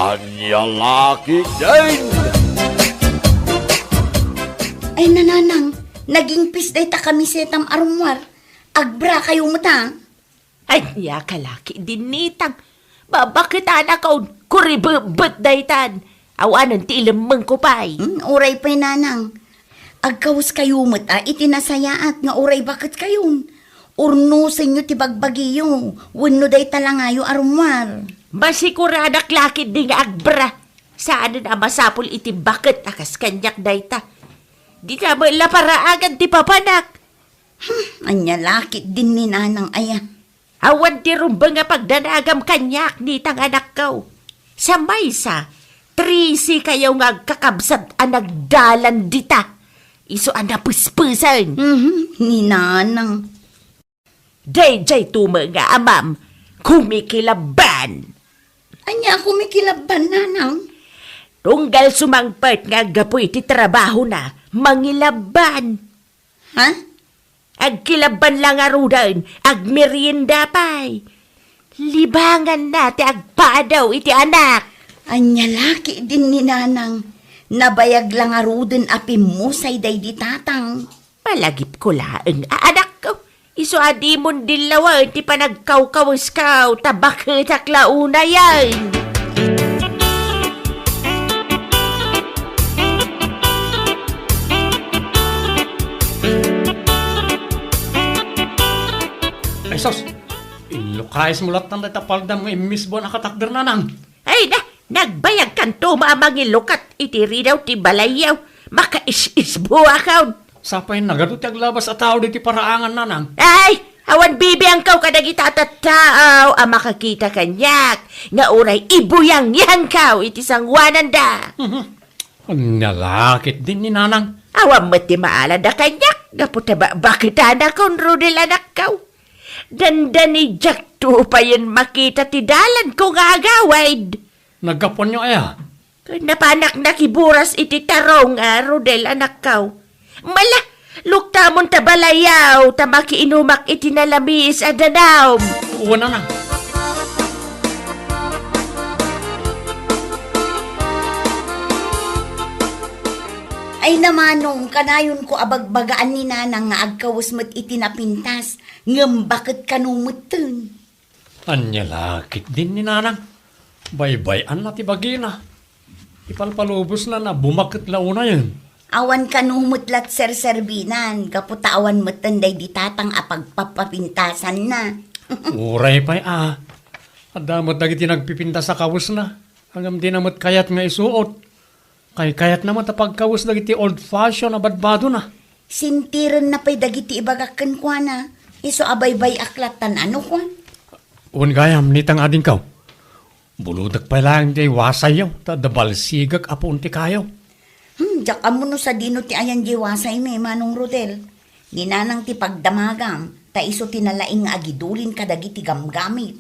Anya laki din! Ay nananang, naging pisday ta kami setam arumwar. Agbra kayo mo ta. Ay, niya kalaki din nitang. Bakit anak ko, kuribubot daytan. Awanan ti ilamang ko pa'y. Uray pa'y nanang. Agkawas kayo mo ta, itinasayaat nga uray bakit kayon. Urnusin nyo ti bagbagiyo. Wano day talangayo arumwar. Masiguradak lakid din nga agbra. Saan na masapul iti bakit akas kanyak dayta. Di ka mo ilaparaagan ti papanak. Anya lakit din ni nanang aya. Awan ti rumba nga pagdanagam kanyak ni tang anak ko. Sa maysa, 3 kayaw nga kakabsat ang nagdalan dita. Iso ang napuspusan. Ni nanang. Day tuma nga amam, kumikilaban. Anya kumikilaban nanang. Tunggal sumangpert nga gapoy ti trabaho na, mangilaban. Ha? Agkilaban lang arudan, agmerienda pa'y. Libangan na ti agpadaw iti anak. Anya laki din ni nanang. Nabayag lang aruden api musay day di tatang. Palagip ko laeng anak ko. Iso adi mon dilawan ti panagkaw-kawas-kaw tabakit aklauna yan. Ay, sos! Ilukayas mo lahat ng natapaldam ng imisbo na katakder na nang. Ay na, nagbayag kanto maamang ilukat iti rinaw ti balayaw. Maka-is-isbuwa kaun. Sapay nagadot aglabas at tao di ti paraangan na nang. Ay, awan bibiyang kaw kadagitatatao ang makakita kanyak. Nga uray ibuyang-yang kaw iti sangwanan da. Nalakit din ni nanang. Awan mo ti maalad da kanyak. Gaputa ba bakit anak kon rudel anak kaw? Dandan ni Jack to pa yun makita ti dalan ko nga agawaid. Nagkapon nyo aya. Napanak nakiburas iti tarong Rodel anak kaw. Mala, luktamon ta balayaw, ta makiinumak iti nalamis adanaw. Uwan na nang. Ay namanong, kanayon ko abagbagaan ni nanang nga agkawas mo't itinapintas. Ngam bakit kanumutun? Anya lakit din ni nanang. Bay-bayan na ti bagina. Ipalpalubos na bumakit launa yun. Awan kanumutlat serserbinan, kaputawan mo't tanday di tatang apagpapapintasan na. Uray pa'y Adamot dagiti nagpipinta sa kawus na. Hanggang di namot kayat nga isuot. Kayat naman tapagkawus dagiti old-fashioned na badbado na. Sintiran na pa'y dagiti ibagakan kwa na. Iso abaybay aklatan ano kwa? Uwan gayam, nitang ading kaw. Buludak pa lang di wasayaw, tadabalsigag apon ti kayaw. Diyak amo no sa dino ti ayan jiwasay me, Manong Rodel. Ninanang ti pagdamagam, ta iso tinalaing nga agidulin kadagiti gamgamit.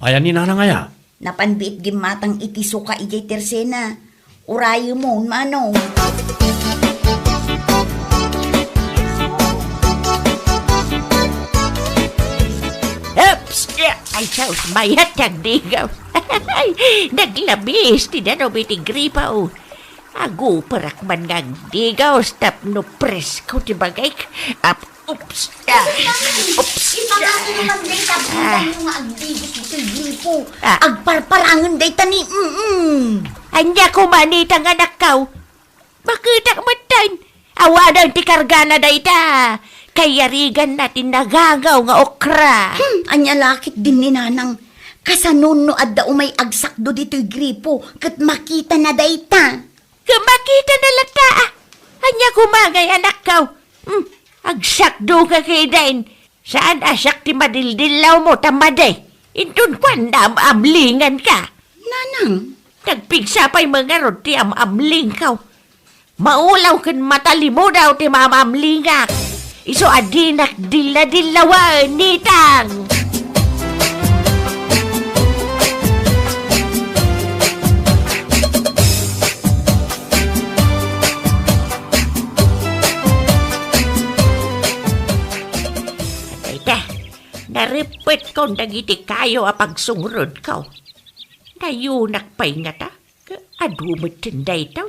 Ayan ni nanang aya. Napanbiit gimatang iti suka ijay tersena. Urayo mo, Manong. Oops! Ay, saus, mayat ang digaw. Naglabis, tinanaw iti gripa o. Ago parak man nga digaw, stop no press ko ti bagay. Oops! Oops! Ipangako naman day tapunan yung agdigit ito gripo. Agparparangan day tani. Anya ko manitang anak kaw. Bakit ang matan? Awadan ti kargana day ta. Kaya rigan natin nagagaw nga okra. Anya lakit din ni nanang. Kasanon no adda umay agsakdo dito'y gripo. Kat makita na day ta. Kamakita na lata. Anya kumagay anak kaw. Agsakdo ka kay dain. Saan asyak ti madildilaw mo tamaday? Intun kwan na amlingan ka. Nanang, Nagpigsapay mga rod ti amling kaw. Maulaw kan matali mo daw ti mamamlingak. Iso adinak dila-dilawan nitang. Naripit ko nagiti kayo apag sungrod ko. Nayunak pa'y nga ta. Adumot tinday taw.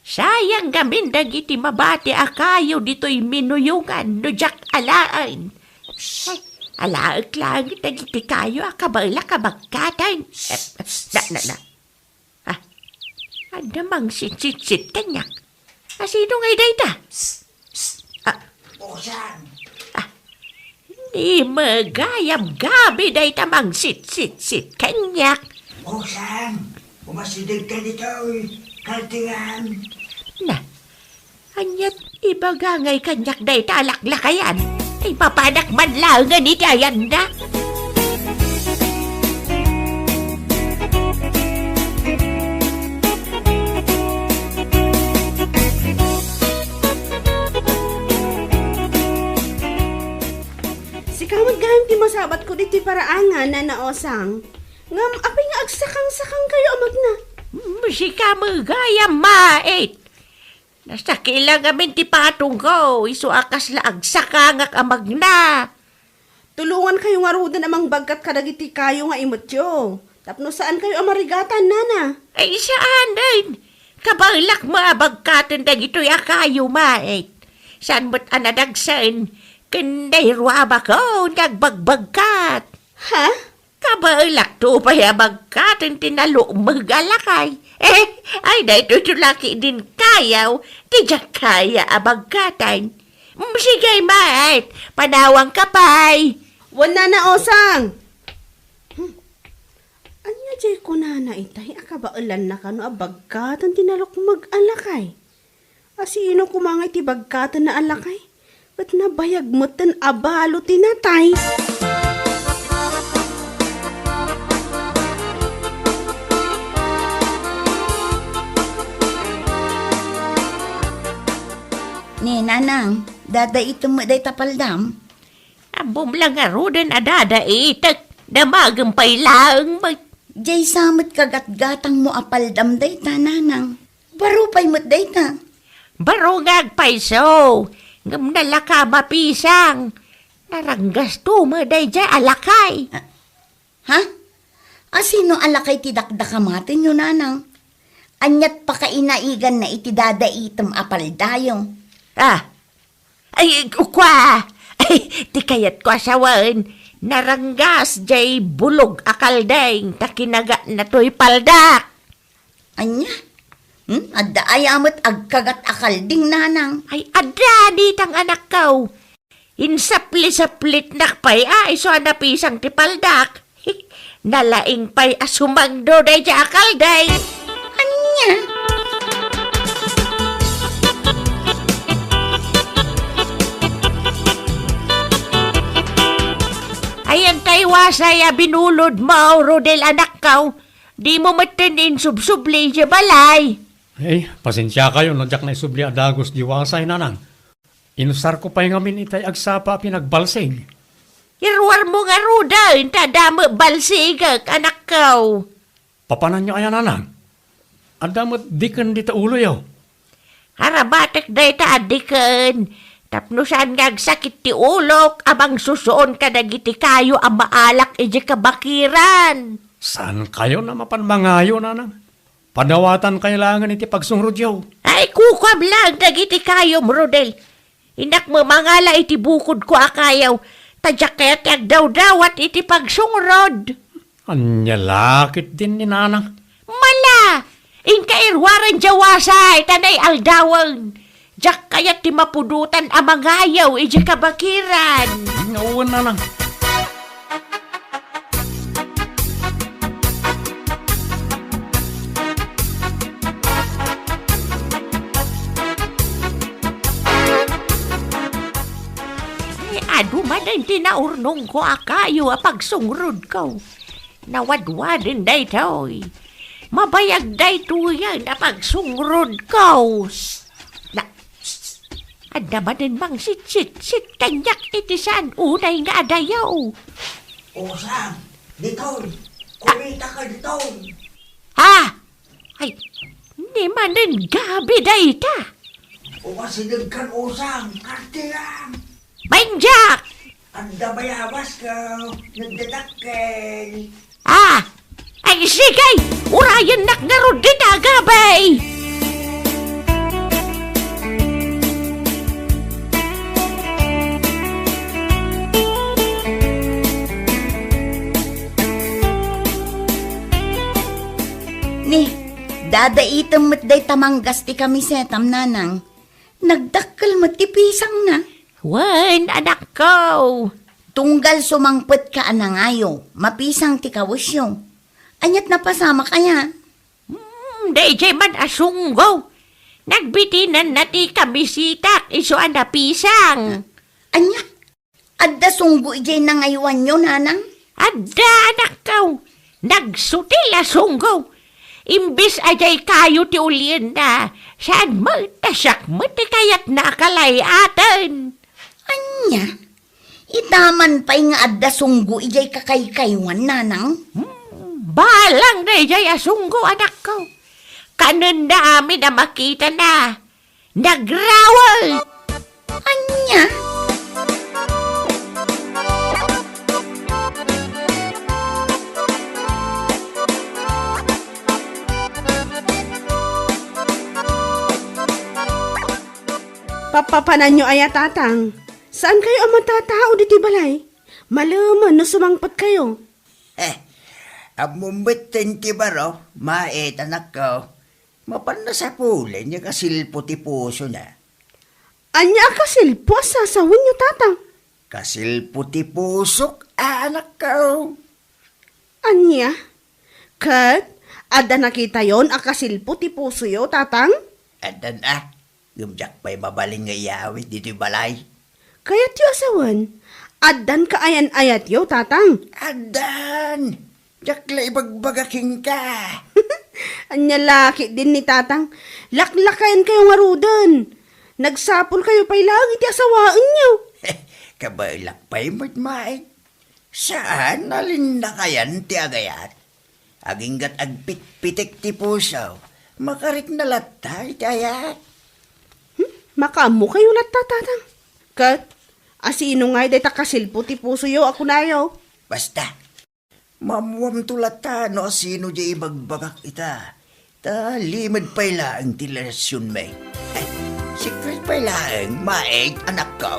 Sayang gamin dagiti mabati akayo dito'y minuyungan no jak alaan. Ay, alaak lang dagiti kayo akabala kabagkatan. Na. Adamang sit kanyak. Sino ngay dayta? Osan! Di magayam gabi dayta mang sit kanyak. Osan! Umasidig ka dito, kaltingan! Na, anyat ibagangay kanyak dayta alaklakayan. Ay papanak man lang ganit ayan na. Sikamot gayam ti masabat ko diti paraangan na naosang. Ngam apay nga agsakang-sakang kayo amag na. Musika magayam mait. Nasa kilang amin ti patong ko. Isu akas laag sakangak amag na. Tulungan kayo nga rudan amang bagkat kadagiti kayo nga imotyo. Tapno saan kayo amarigatan, nana? Ay saan din? Kabalak maabagkatan dagito'y akayo mait. Saan mo't anadagsan? Kanday ruaba ko nagbagbagkat. Ha? Kabalak to pa abagkatan tinalo magalakay. Ay dahito laki din kayaw. Tijak kaya abagkatan. Sige mait, panawang kapay. Wala na osang. Anya jay ko nana itay akabaulan na kano abagkatan tinalok mag-alakay. Asino kumangay ti bagkatan na alakay? Ba't nabayag mo tan abalo tinatay? Ni nanang, dadaito mo day tapaldam. Abom lang nga rodan adada itak. Damagang pailang mag... Jay samot kagat-gatang mo apaldam day ta nanang. Baro pa'y mo't day ta. Barungag paiso. Ngam nalaka mapisang. Naranggas to mo day dya alakay. Ha? Asino alakay ti dakdakamatin yun nanang? Anyat pa kainaigan na iti dadaitom apaldayo. Ay, kwa. Ay, ti kayat ko asawan. Naranggas jay bulog akaldeng takinaga na to'y paldak. Anya? Adda ayamot agkagat akalding nanang. Ay, ada ditang anak kau. Insapli-saplit nakpay ay so anapisang ti paldak. Nalaing pay asumangdo day ja akalday. Anya? Ayan tayo wasaya binulod mo, Rodel anak kau. Di mo matinin subsubli siya balay. Pasensya kayo, no, jak na isubli adagos diwasay nanang. Inusar ko pa yung amin itay agsapa pinagbalsing. Irwar mo nga Rodel, tadama balsigag anak kau. Papanan nyo ayan nanang. Adamot dikan dita ulo yaw. Harabatak day ta adikan. Tapno saan ngagsakit ti ulok, abang susuon ka dagiti kayo ang maalak iji kabakiran. Saan kayo na mapanmangayo nanang? Padawatan kailangan iti pagsungrod yaw. Ay kukwab lang dagiti kayo, Rodel. Inak mo mangala iti bukod ko akayaw. Tadyak kaya tiag daw-dawat iti pagsungrod. Anya lakit din ni nanang. Mala! Inkairwaran jawasay, tanay aldawang. Jak kaya ti mapudutan amang ayaw iji kabakiran. Nauwan nanang. Adumadan tinaurnong ko akayo a pagsungrod ko. Nawadwadin day to'y. Mabayag day tuyan a pagsungrod ko. Adamadan mang sit kanyak iti saan unay nga adayaw. Osan! Dito! Kumita ka dito! Ha? Ay, di manan gabi day ta. Umasidig kan Osan! Kaltingan! Banjak! Anda bayabas ka! Nagdadakkel! Ay sige! urayan nakngarod din agabay. Ni, dadaitam mo't day tamanggas ti kami setam nanang. Nagdakkel mo't ti pisang na. Wen, anak ko. Tunggal sumangpet ka anangayo, mapisang ti kawusyo. Anyat napasama kaya. DJ man asunggo. Nagbitinan na ti kamisita iso na pisang. Anya, adda sunggo ijay nangaywan nyo, nanang. Adda anak ko. Nagsutila sunggo. Imbis ajay kayo ti ulien na. Saan mo tasak mo ti kayat nakalayaten. Anya, itaman pa'y nga adda sunggo ijay kakaykaywan, nanang. Balang na ijay asunggo anak ko. Kanon na amin na makita na. Nagrawal. Anya, Papapanan nyo aya tatang. Saan kayo ang matatao diti balay? Malaman no sumangpat kayo. Amumbitin ti baro, mait anak ko. Mapanda sa pulin niya kasilpo ti puso na. Anya kasilpo sasawin nyo tatang. Kasilpo ti pusok, anak ko. Anya? Kat, ada nakita yon akasilpo ti puso yo tatang? Adan gumjak pa'y mabaling nga iyawit dito balay. Kayat yo asawan. Adan ka ayan-ayat yo tatang. Adan! Jakla ibagbagaking ka. Anya laki din ni tatang. Laklakayan kayo nga rudan. Nagsapol kayo pa'y lagi ti asawaan nyo. Kabailak pa'y matmait. Saan nalindakayan ti agayat? Aginggat agpit-pitik ti puso. Makarit na latay ti ayat. Makamu kayo latta tatang. Kat, asino nga'y day takasilpo ti puso yo ako na yo. Basta, mamuam tulata no sino di ibagbagak ita. Ta limad pa'y laang ti lasyon may. Secret pa'y laang maeg anak ko.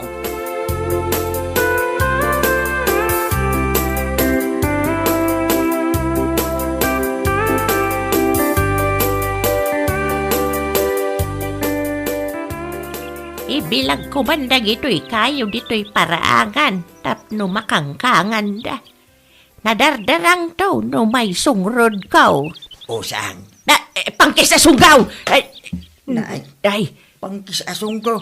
Ibilag ko man dagito'y kayo dito'y paraangan tapno makangkangan da. Nadardarang to no may sungrod ko. Usang, Pangkis sa sunggaw! Ay, pangkis asong ko.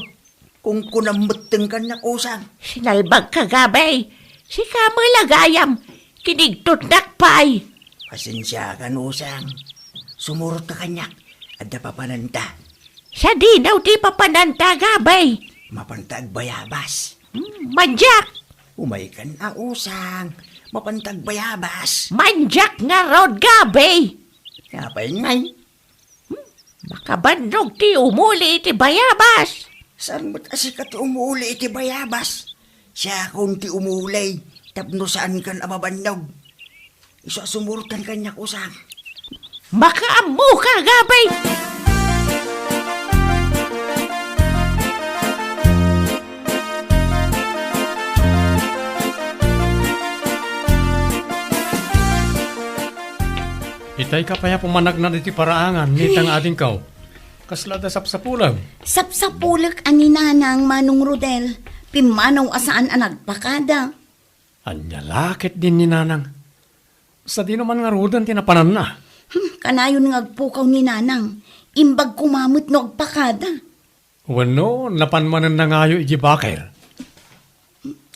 Kung kunamuteng ka na usang. sinalbag kagabay. Si kamalagayam, kinigtot nakpay. Pasensya ka usang. Sumurot ka kanyak. Adda papananta. Sa dinaw di papananta gabay. Mapantag bayabas. Manjak! Umay ka na usang. Mapantag bayabas. Manjak nga rod gabay. Kapay ngay. Makabandog ti umuli ti bayabas. Saan mo't asikat umuuli iti bayabas? Siya kung ti umulay. Tapno saan kan amabandog. Isa sumurutan kanyak usang. Makaamu ka gabay. Itay ka pa ya pumanag na diti paraangan, nitang ating kaw. Kaslada sapsapulang. Sapsapulak ani nanang Manong Rodel, pimanaw asaan ang nagpakada. Anya lakit din ni nanang. Sa di naman nga rudan tinapanan na. Kanayon ngagpukaw ni nanang, imbag kumamot no agpakada. Wano, napanmanan na ngayo iji bakir.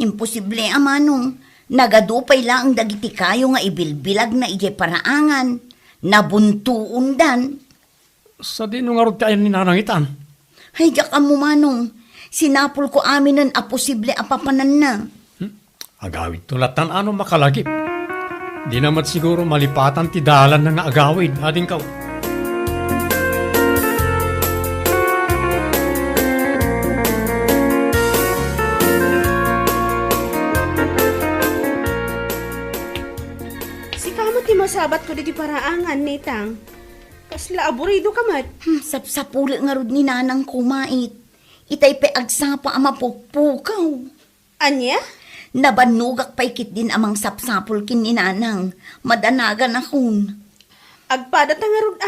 Imposible amanong, nagadupay lang ang dagiti kayo nga ibilbilag na ije paraangan, nabuntuon dan. Sa di nung arod kayan ni nanang itan. Hay jak mo manong, sinapol ko amin ng aposible apapanan na. Agawid tulatan ano makalagip. Di naman siguro malipatan ti dalan na nga agawid, ading kaw. masabat ko diti paraangan, nitang. Kasla aburido ka mat. Sapsapuli nga rod ni nanang kumait. Itay pe agsapa ama pukpukaw. Anya? Nabanugak paikit din amang sapsapul kin ni nanang. Madanagan akon. Agpadat nga rod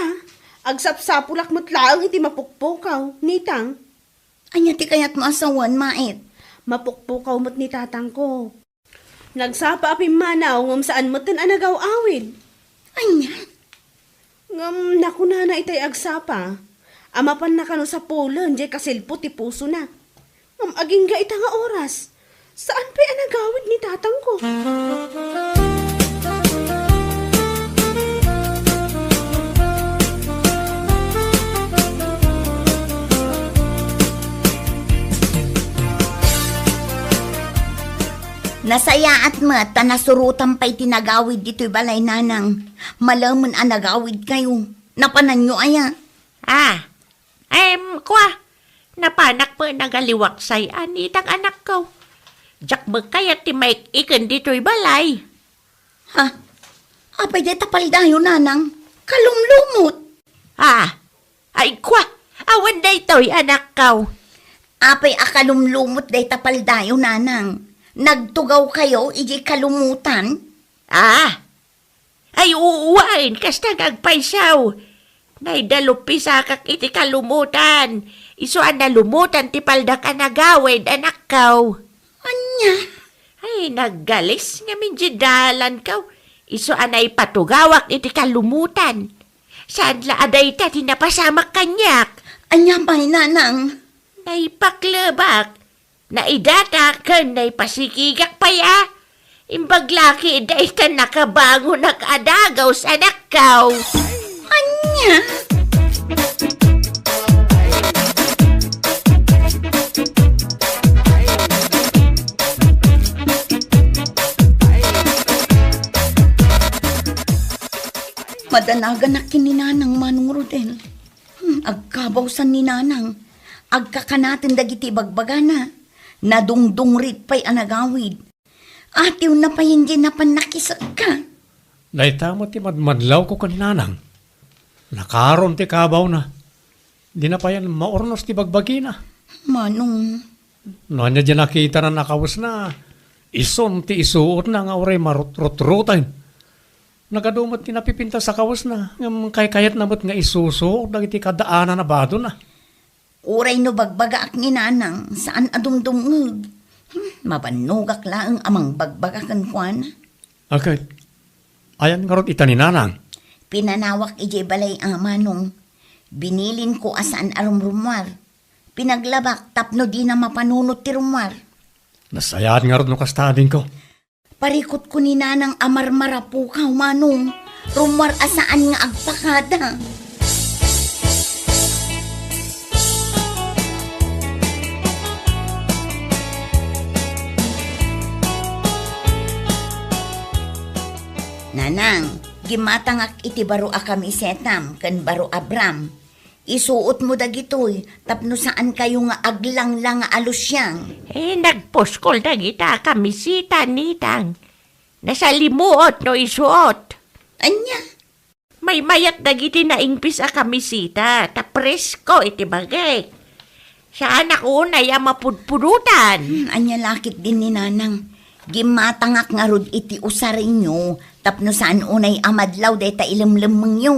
Agsapsapulak mo't laang iti mapukpukaw, nitang. Anya ti kayat mo asawan, mait. Mapukpukaw mo't ni tatang ko. Nagsapa apim manaw ngam saan mo't tin anagaw awid. Anya? Ngam nakuna na itay agsapa. Amapan na kano sa pulan, jay kasilpo ti puso na. Ngam aging ga ita nga oras. Saan pa'y anagawid ni tatang ko? Nasayaat mo at tanasurutan pa'y tinagawid dito'y balay nanang. Malaman ang nagawid kayo. Napanan nyo aya. Kwa, napanak mo nagaliwaksay anitang anak ko. Jak magkayat ti Mike ikan dito'y balay. Ha? Apay di tapal dayo nanang. Kalumlumot. Ay kwa, awan na ito'y anak ko. Apay akalumlumot day tapal dayo nanang. Nagtugaw kayo, iji kalumutan. Ay uuwain kasta agpaysaw. Naidalupi sa kak iti kalumutan. Iso ang nalumutan ti palda ka nagawid, anak kaw. Anya? Ay, naggalis nga minjidalan kaw. Iso anay patugawak iti kalumutan. Saan la aday ta tinapasamak kanyak? Anya pa'y nanang? Naipaklabak. Naidata ka naipasikigak pa ya. Imbaglaki day ka nakabango nakadagaw sa anak kaw. Anya? Madanagan na kininanang Manong Rodel. Agkabawsan ni nanang. Agkakanatin dagiti bagbagana. Nadungdungrit pa'y anagawid. Atiw na pa hindi na panakisak ka. Naitamo ti madmadlaw ko kaninanang. Nakaron ti kabaw na. Di na pa yan maornos ti bagbagi na. Manong, No, anya dyan nakita na nakawas na. Ison ti isuot na nga oray marot-rot-rotain. Nagadumat ti napipinta sa kawas na. Ngam kay-kayat namot nga isuso. Dagiti kadaanan na bado na. uray no bagbaga ak ni nanang saan adumdumngeg. Mabanugak laang amang bagbagakan kuan. Okay. Ayan nga ron ita ni nanang. Pinanawak ije balay ang manong. Binilin ko asaan arumrumwar. Pinaglabak tapno di na mapanunot ti rumwar. Nasayaan nga ron no kastadin ko. Parikot ko ni nanang amarmara pukaw manong. Rumwar asaan nga agpakada. Nanang, gimatangak iti baro a kami setam, kan baro Abram. Isuot mo dagitoy, tapno saan kayo nga aglang lang nga alusyang. Nagpuskol na kita kamisita nitang. Nasa limuot no isuot. Anya? May mayat dagiti na ingpis a kamisita, tapresko iti bagay. Saan ako na mapudpudutan. Anya lakit din ni nanang. Gimatangak nga rod iti usarin nyo, tapno saan unay amadlaw day ta ilimlimang nyo.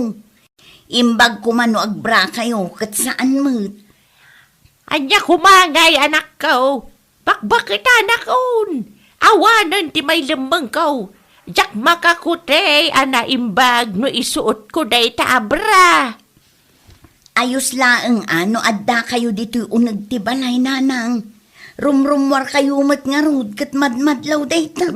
Imbag kumano agbra kayo, kat saan mo? Anya kumangay anak ko. Bakbakit anak on. Awanan ti may limang ko. Jak makakutay ana imbag no isuot ko day ta abra. Ayos laeng ano, adda kayo dito'y unag ti balay nanang. Rumrumwar kayo mat nga rod, kat madmadlaw day ta.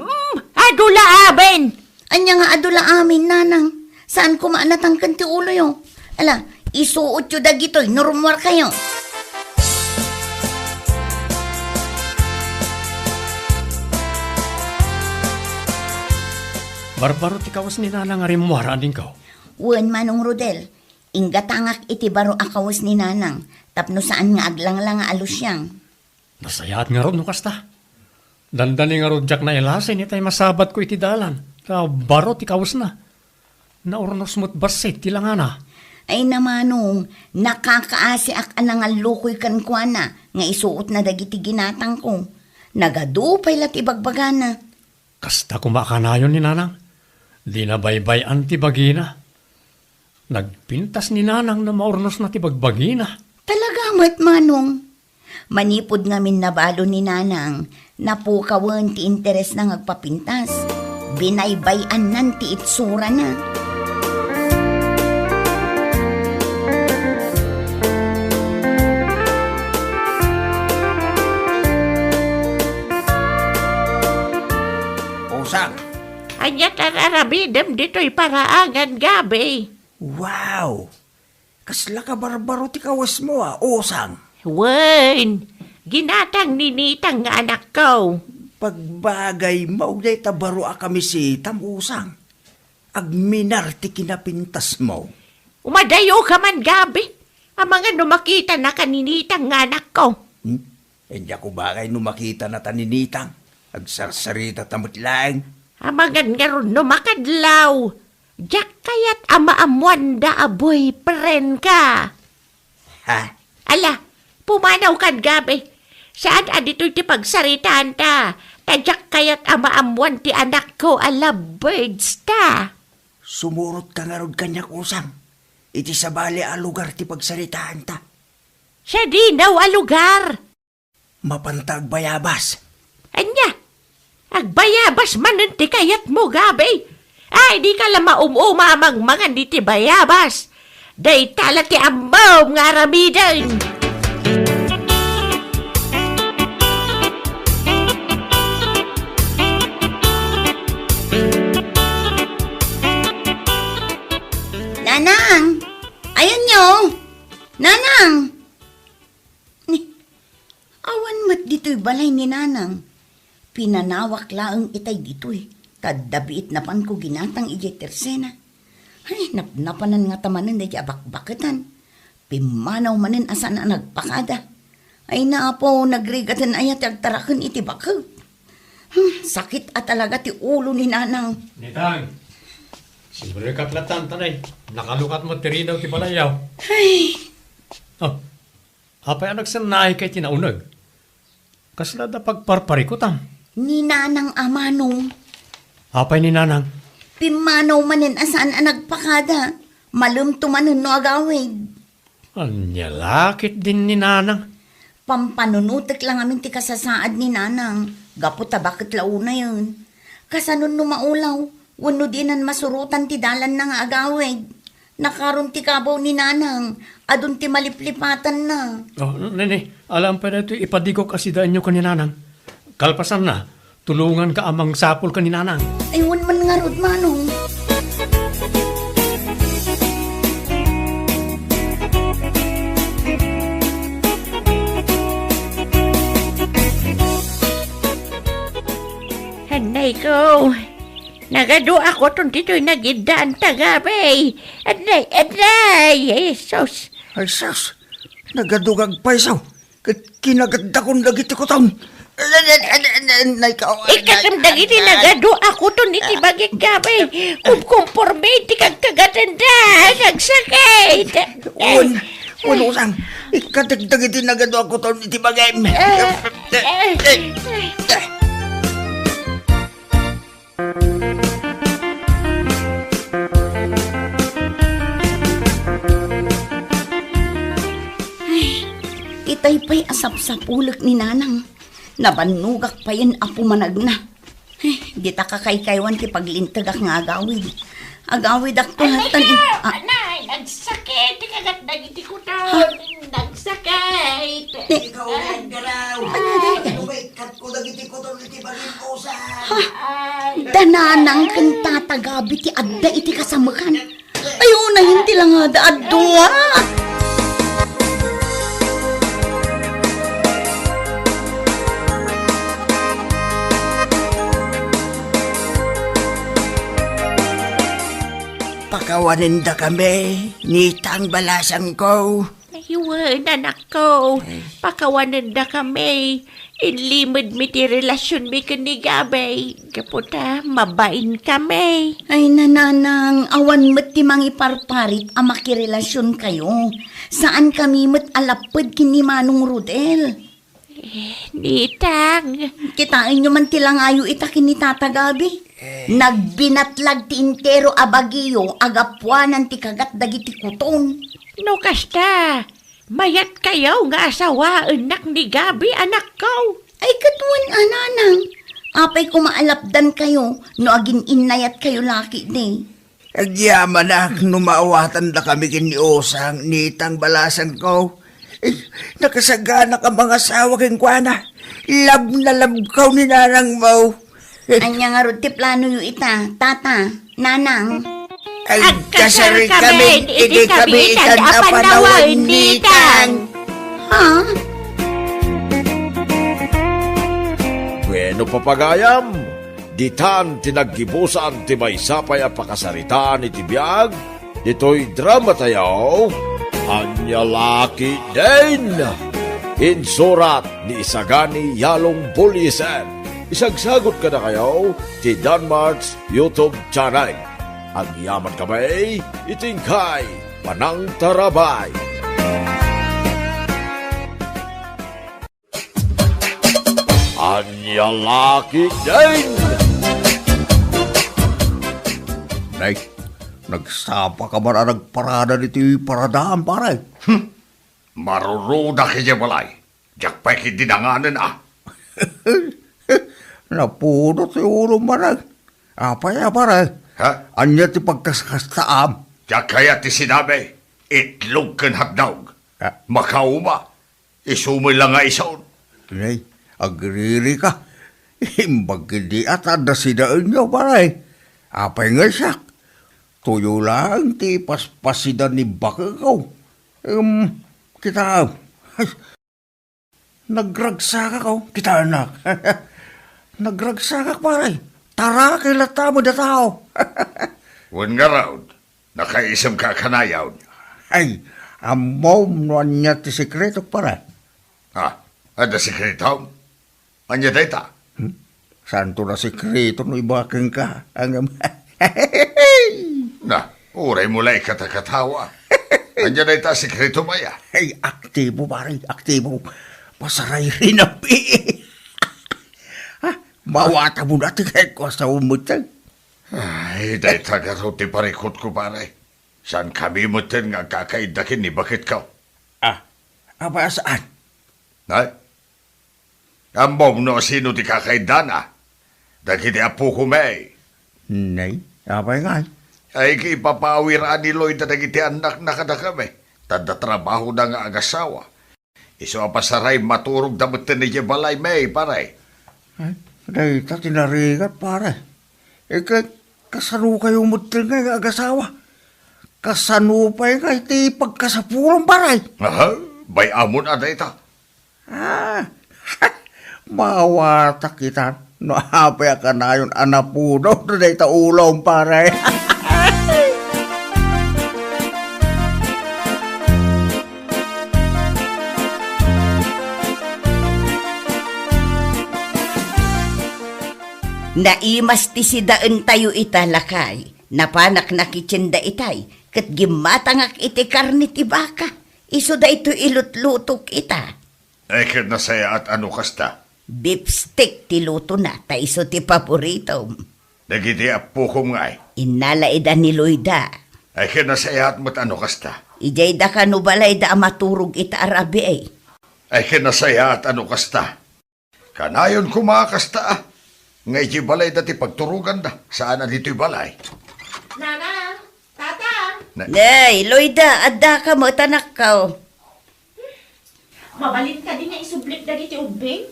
Adula aben. Anya nga adula amin nanang. Saan kumaanatang kanti ulo yo? Ala, isuot yo dagito'y, nurumwar kayo. Barbaro ti kawas ni nanang nga rimwara din ko. Wen Manong Rodel, ingatangak iti baro akawas ni nanang, tapno saan nga aglang-lang nga alusyang. Nasayat nga ron no kasta. Dandani nga ron jak na ilasin itay masabat ko iti dalan. Baro ti kawas na. Naurnos mo't basit tilangana. Ay namanong, nakakaasi ak anang lukoy kan kwa na, nga isuot na dagiti ginatang ko. Nagadupay lat ibagbagana. Kasta kumakanayon ni nanang. Di na baybay ang tibagina. Nagpintas ni nanang na maurnos na tibagbagina. Talaga mat manong. Manipod ngamin nabalo ni nanang, napukawan ti interes na ngagpapintas. Binaybayan nan ti itsura na. Usang, Anya tararabidem dito'y paraangan gabi. wow! Kasla ka barbaro ti kawas mo Usang. Wen, ginatang ninitang nga anak ko. Pagbagay, mauday tabaro kami si Usang. Agminar ti kinapintas mo. Umadayo ka man gabi. Ang mga numakita na kaninitang nga anak ko. Hindi ako bagay numakita na taninitang. Agsarsarita tamot lang. Ang mga nga ron numakadlaw. Diyak kaya't amaamuanda a boyfriend ka. Ha? Ala, pumanaw kan gabi. Saan adito'y ti pagsaritaan ta? Tadyak kaya't amaamuan ti anak ko a lovebirds ta. Sumurot ka nga rod kanyak Usang. Iti sa bali a lugar ti pagsaritaan ta. Siya di daw a lugar. Mapantag bayabas. Anya, agbayabas man ti kayat mo gabi. Ay, di ka lang maumamang mga di ti bayabas. Day tala ti ambaw nga ramidan. Nanang! Ayun nyo! Nanang! Awan mat dito'y balay ni Nanang. Pinanawak laang itay dito'y. Tadabiit na pan ko ginatang ijay tersena. Ay, napnapanan nga tamanan na abak-bakatan. Pimanaw manin asa na nagpakada. Ay naapo, nagrigatan ayat agtarakan iti bakaw. Sakit at talaga ti ulo ni Nanang. Nitang, siyempre katlatan tanay. Nakalukat mo tiri daw ti balayaw. Ay, Oh, apay anak sanay kay tinaunag. Kasla da pagparparikutam. ni Nanang amanong. Apay ni nanang. Pimanaw manin asaan ang nagpakada. Malumtumanon no agawid. Anya lakit din ni nanang. Pampanunutik lang amin ti kasasaad ni Nanang. Gaputa bakit launa yun. Kasanon no maulaw. Wano dinan masurutan ti dalan na nga agawid. Nakaroon ti kabaw ni Nanang. Adun ti maliplipatan na. Oh, nene, alam pa na ito ipadigok asidaan nyo ka ni nanang. Kalpasan na, tulungan ka amang sapol ka ni nanang. Ayun man nga rod manong. Hanay ko. Nagado ako tong dito'y nagidaan tagabay. Aday, Jesus. Ay sus, nagadugag paisaw. Kinaganda kong lagi ti kutang. Ikasamdag iti nagado ako tong iti bagig gabay. Kumporme iti kagkagatanda. Nagsakit. Usang. Ikatagdag iti nagado ako to iti bagay. Itay pa'y asap sa pulak ni Nanang. Nabanugak pa yan apumanag na. Di ta kakaykaywan ti paglintag ak nga agawid. Agawid ak to hatan. Anay, nagsakit. Ikagat nagiti ko taon. Nagsakit. Ikaw ang garaw. Kat ko nagiti ko to iti bagay Usang. Dananang kan tatagabi ti adda iti kasamakan. Ayun na hindi lang ada adwa. Pakawanin da kami, nitang balasang ko. Iwan, anak ko. Pakawanan na kami. Inlimod mi ti relasyon mi kanigabay. Kaputa, mabain kami. Ay nananang, awan mo't ti mangiparparit ang makirelasyon kayo. Saan kami mo't alapad kini Manong Rodel? Nitang. Kitain nyo man tilangayo ita kinitatagabi. Nagbinatlag ti intero abagiyo, agapuanan ti kagat dagiti kuton. No kasta. Mayat kayo nga asawa, anak ni Gabi, anak ko. Ay katuan ananang, apay kumaalapdan kayo, no agin inayat kayo laki ni. Agyaman na, numaawatan na kami kiniosang nitang balasan ko. Nakasagana ka mga asawa keng kuana. Lab na lab kaw ni nanang mo. Anya nga ro ti plano yu ita, tata, nanang. Agkasari kami, hindi kami itan na panawan nitang. Ha? Bueno papagayam, ditan tinaggibusan ti may sapay a pakasaritaan iti biyag, dito'y drama tayo, Anya Laki din. Insurat ni Isagani Yalong Bulisan. Isagsagot ka na kayo ti Danmarks YouTube channel. Ang yaman kamay, itingkay, panang tarabay. Anya Laki din. Nay, nagsapa ka ba na nagparada nito yung paradaan, pare? Maruruda kaya balay. Diyak pa'y kidinanganan ah. Napunot yung ulo marag. Apaya, pare. Ha? Anya ti pagkaskastaam. Diyak kaya ti sinabi, itlog kan hagdaw. Ah. Makauma, isumay lang nga isaon. Nay, agriri ka. Imbag hindi at anda sinaan nyo, pare. Apay nga siya. Tuyo lang ti paspasidan ni Bakagaw. Kita, nagragsaka ka, kita anak. Nagragsaka pare. Tara, kilata mo na tao. Wan nga raw, nakaisam ka kanayaw. Ay, amaw mo niya ti sekreto pare. Ha? Ada sekretong? Anya data? Saan to na sekreto no ibaking ka? Ang Na, uray mo lang katakatawa. Anya data sekreto maya? Ay, aktibo pare, aktibo. Pasaray rin ang mawata mo natin kahit ko sa umutan. Ay, data ka raw ti parikot ko pare. Saan kami mo tin nga kakaidakin ni bakit ka? Aba saan? Ay? Ambaw no sino ti kakaidana? Dagiti apo ko may. Nay, abay nga. Ay kipapawiraan ni Lloyd na dagiti anak na kada kami. Tanda trabaho na nga agasawa. Iso apasaray maturog damutin ni Balay may pare. Ay, nay, tinarigat pare. Kasano kayo mutil nga agasawa? Kasano pa yung kahit pagkasapulong pare? Aha, bay amon aday ta. Mawata kita. No, apay ka na yun, anapuno. Na ta ulong pare. Naimas ti sidaan tayo italakay, napanak na kitsinda itay, kat gimatangak iti karni ti baka, iso da ito ilutlutok ita. Ay kad nasaya at ano kasta. Beef stick ti luto na, ta iso ti paborito. Dagiti apo ko ngay. Inalaida ni Loida. Ay kad nasaya at mat ano kasta. Ijay da kanubalay da maturog ita arabi ay. Ay kad nasaya at ano kasta. Kanayon kumakasta ah. Ngay di balay dati pagturugan da. Saan na dito'y balay? Nana, tata. Nay, Loida, adda ka mo, tanak ka. Mabalin ka din nga isublik na dito ubing?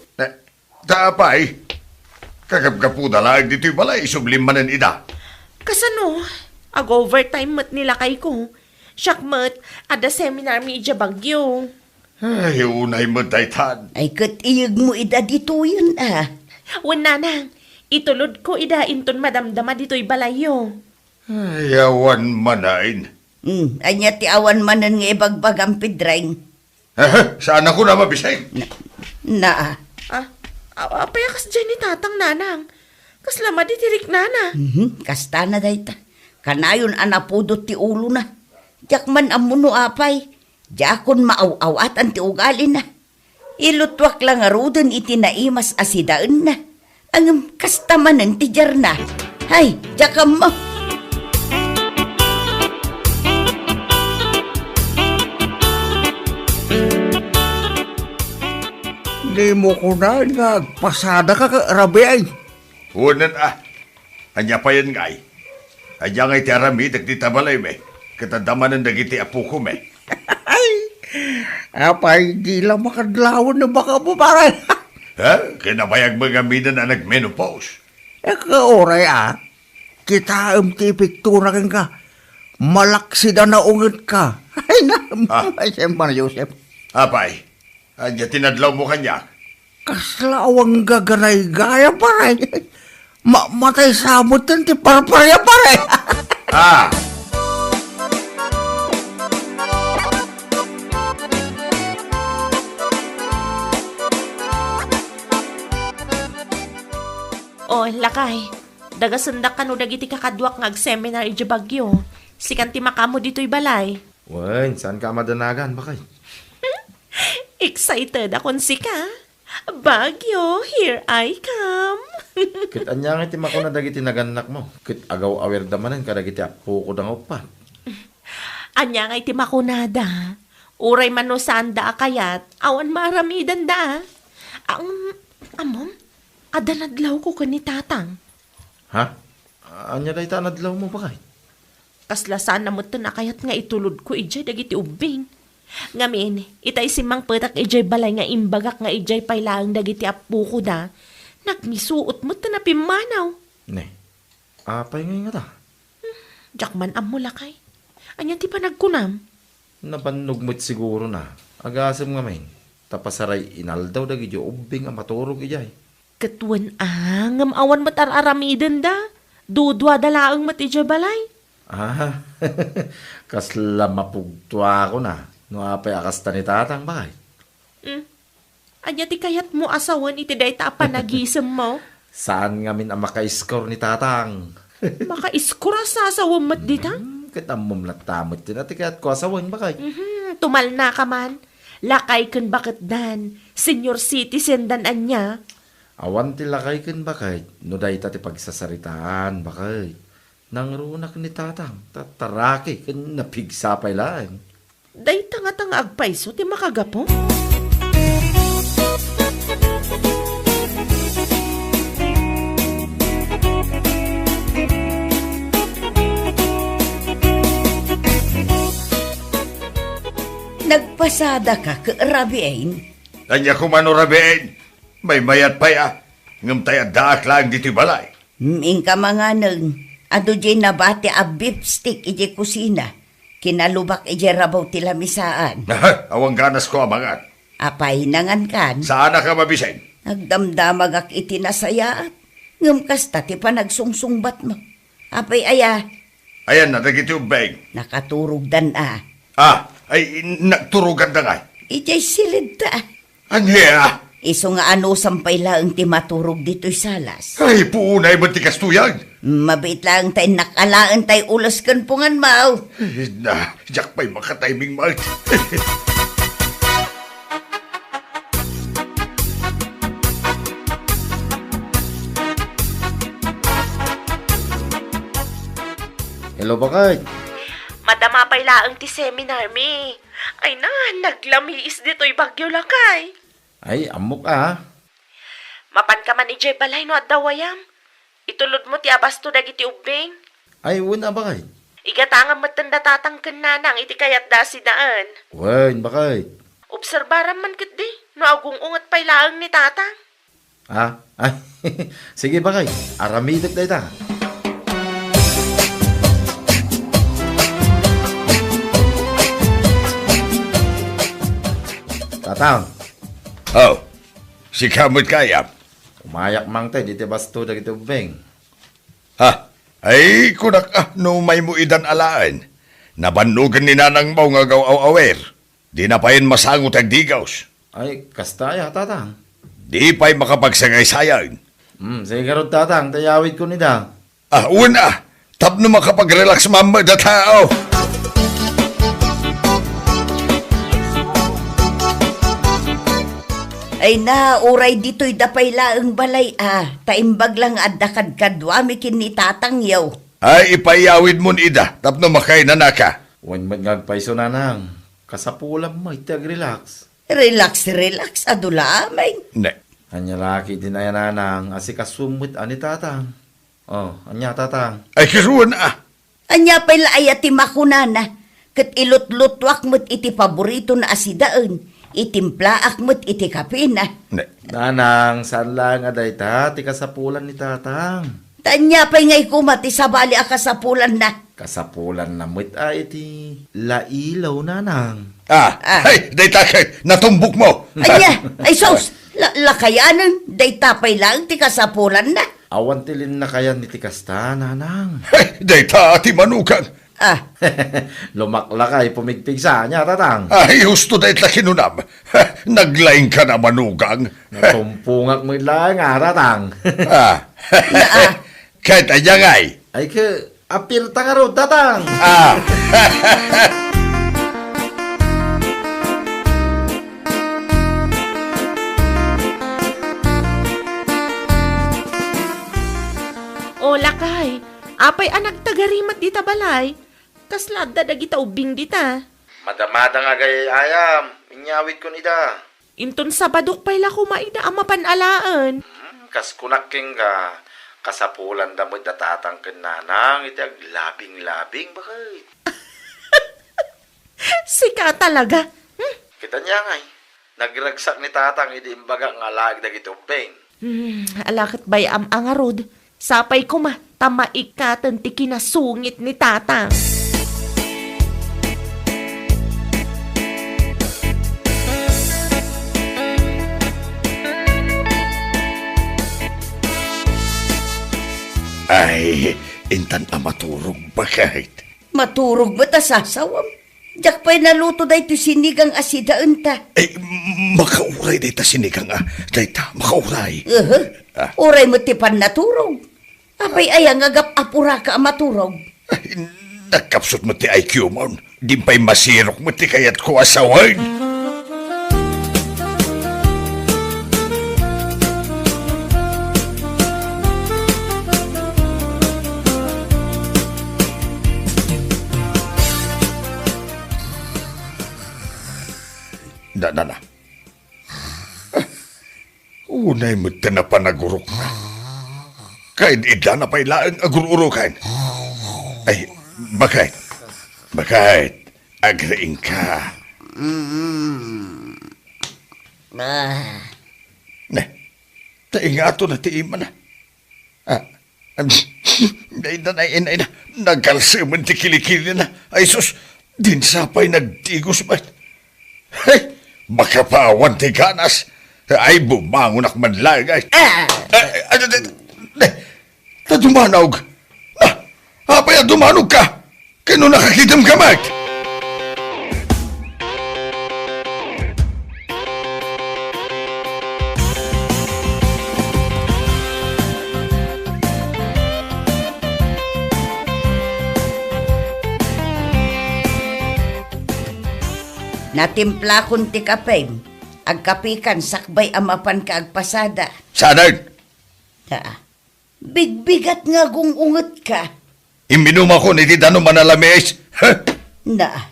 Tapay. Kagapgapuda lang dito'y balay. Sublimanan ida. Kasano? Ag-overtime mat nila kay ko. Siyak mat, ada seminar mi ija bagyo. Ay, unay mo daytan. Ay, kat iyag mo ida dito yun ah. Wan nanang, itulod ko ida inton madamdama dito'y balayo. Ay, awan manain. Anya ti awan manan nga ibagbag ang pidrang. Saan ako na mabisay? Na, Payakas dyan ni tatang nanang. Kaslama di tirik nana. kasta na dayta. Kanayon anapudot ti ulo na. Diyak man amuno apay. Diyakon maaw-awat ang ti ugali na. Ilutwak lang arudan iti naimas asidaan na. Ang kasta man ang tijar na. Hay, diyakam mo. Di mo ko na nagpasada ka Rabi ay. Unan Anya pa yan nga ay. Anya nga iti arami, dagdita balay me. Katadamanan dagiti apo ko me. Ay, apay, di lang makadlawan na baka mo parang. Kinabayag mga minan na nag-menopause. Oray kita ti piktura ka. Malaksi na naungat ka. Ay na, ay siyempre Joseph. Apay, anya tinadlaw mo kanya. Kaslawang gaganay gaya pare. Matay samot yan ti parparya pare. Oh, lakay. Dagasundak ka no dagiti kakadwak nga seminar iti Bagyo. Sikan ti makamo dito'y balay. Wen, saan ka madanagan? Bakay? Excited akon sika. Bagyo, here I come. Kit anya nga iti mako na dagiti naganak mo. Kit agaw awer damanan ka dagiti apo ko dang upan. Anya nga iti makunada. Uray man no sanda akayat, awan maramidan da. Amom, adanadlaw ko ka ni tatang. Ha? Anya day tanadlaw mo bakay? Kaslasan na mo nakayat nga itulod ko ijay dagiti ubing. Ngamin, itay simang petak ijay balay nga imbagak nga ijay pailaang dagiti apo ko da. Nagmisuot mo na pimanaw. Ne, apay ngay nga ta. Jakman am mo lakay. Anya ti pa nagkunam? Nabannog mo't siguro na. Agasam nga main. Tapasaray inaldaw dagiti ubing ang maturog ijay. Katuan ngam awan matar-aramiden da. Dudwa dalaang matijay balay. Kasla mapugtwa ako na. No apay akasta ni tatang bakay. Anya ti kayat mo asawan iti day ta panagisem mo? Saan nga min ang maka-score ni tatang? Maka-iskura sa asawan mat dita? Kitamom na tamot din at ikat ko asawan bakay. Tumal na ka man. Lakay kun bakit dan. Senior citizen dan anya. Awan ti lakay ken bakay. No day ti pagsasaritaan bakay. Nang runak ni tatang. Tataraki ken napigsapay lang. Day tanga-tanga agpaiso ti makagapo? nagpasada ka kaarabiain. Anya kumano rabiin. May mayat pa ngam tayo daak lang dito balay. Ming ka mga nang, ado dyan nabati a beef stick ije kusina. Kinalubak ije rabaw tilamisaan. Awang ganas ko amangat. Apay nangan kan. Saan ka mabisay? Nagdamdamag ak itinasaya at ngam kasta ti pa nagsungsungbat mo. Apay aya, Ayan na, nagitubeng. nakaturog dan Ay, nagturugan na nga. Ijay silid ta. Anya? Iso nga ano sampay lang ti maturog dito'y salas. Ay, puunay mo ti kastuyag. Mabait lang tayo nakalaan tayo ulas kan pungan mau. Jak pa'y makatiming mal. Hello, bakay? Madama pa'y laang ti seminar mi. Ay na, naglamiis dito'y bagyo lakay. Ay, amok ah. Mapan ka man ijay balay no at dawayam. Itulod mo ti abasto dagiti ubing. Ay, wala bakay? Igatangan matanda tatangkan nanang iti kayat da si daan. Wen, bakay? Obserbaran man kit di, no agung-ungat pa'y laang ni tatang. Ay, sige bakay. Aramidak na ita. Tatang, Oh, si kamot kayap. umayak mang tayo, dito basto na kita ubeng. Ay, kunak no may mo idan alaan. Nabanugan ni nanang mo nga gaw awer. Di na payin masangot ang digaws. Ay, kastaya, tatang. Di pa'y makapagsagay-sayang. Sige karot, tatang. Tayawid ko nida. Una, tapno makapag-relax mama da tao. Ay na, uray dito'y dapay laang balay taimbag lang adakad kadwa mikin ni tatang yaw. Ay, ipayawid mo ida, tapno makay na naka. Wan man ngagpaiso nanang. Kasapulam mo, itag relax. Relax, adula amay. Ne, Anya laki din na yan nanang. Asi kasumit ani tatang. Oh, anya tatang. ay kisuan Anya pa'y laayati makunana. Kat ilot-lutwak mo't iti paborito na asidaan. Itimplaak mo't iti kapina. Ne, Nanang, saan lang aday ta? Ti kasapulan ni tatang. Tanya pa'y ngay kumati sa bali akasapulan na. Kasapulan na mo't ay iti lailaw nanang. ay, day takay, natumbok mo. Anya, ay sos, lakayanan, day tapay lang ti kasapulan na. Awan tilin na kaya ni tikasta, nanang. Ay, day ta ati manukan. Lumaklakay, pumigpig sa niya, tatang. Ay, husto day ta kinunam. Naglaing ka na manugang. Natumpungak mo lang, tatang. Kahit ayangay. Ay ke, apir tangaro, tatang. O lakay, apay anak tagarimat dita balay. Kaslad da dagita ubing dita. Madamada nga gay ayam, inyawit ko nida. Inton sabadok pa'y lako maida ang mapanalaan. Kas kunaking ka, kasapulan da mo datatang kenanang, iti ag labing-labing, bakit? Sika talaga. Kita niya ngay, nagragsak ni tatang, idi imbaga nga lag dagiti ubing. Alakit bay angarod. Sapay ko ma, tamaikatan ti kinasungit ni tatang. Ay, intan na maturog ba kahit? Maturog ba ta sasawam? Diyak pa'y naluto da ito sinigang asidaan ta. Ay, makauray day ta sinigang day ta, makauray. Uray mo tipan naturog. Apay ayang agap apura ka maturog. Ay, nakapsot mo ti IQ mo. Di pa'y masirok mo ti kayat ko asawan. Na. Unay mo na panagurok na. Kahit ida na pa'y laang agururukan. Ay, bakit? Agraing ka. Ne, taingato na tiiman na. Inay na. Nagkalsaman ti kilikili na. Ay sus, dinsapay nagtigos ba? Hey, makapawan ti ganas. Ay, bumangonak man lang. Dumanog. Apay, dumanog ka. Kano nakakitam ka, Mike? Natimpla kun ti kapay. Agkapikan sakbay amapan ka agpasada. Sanay, Bigbigat nga gungungot ka. iminuma ko ni Tidano Manalamis.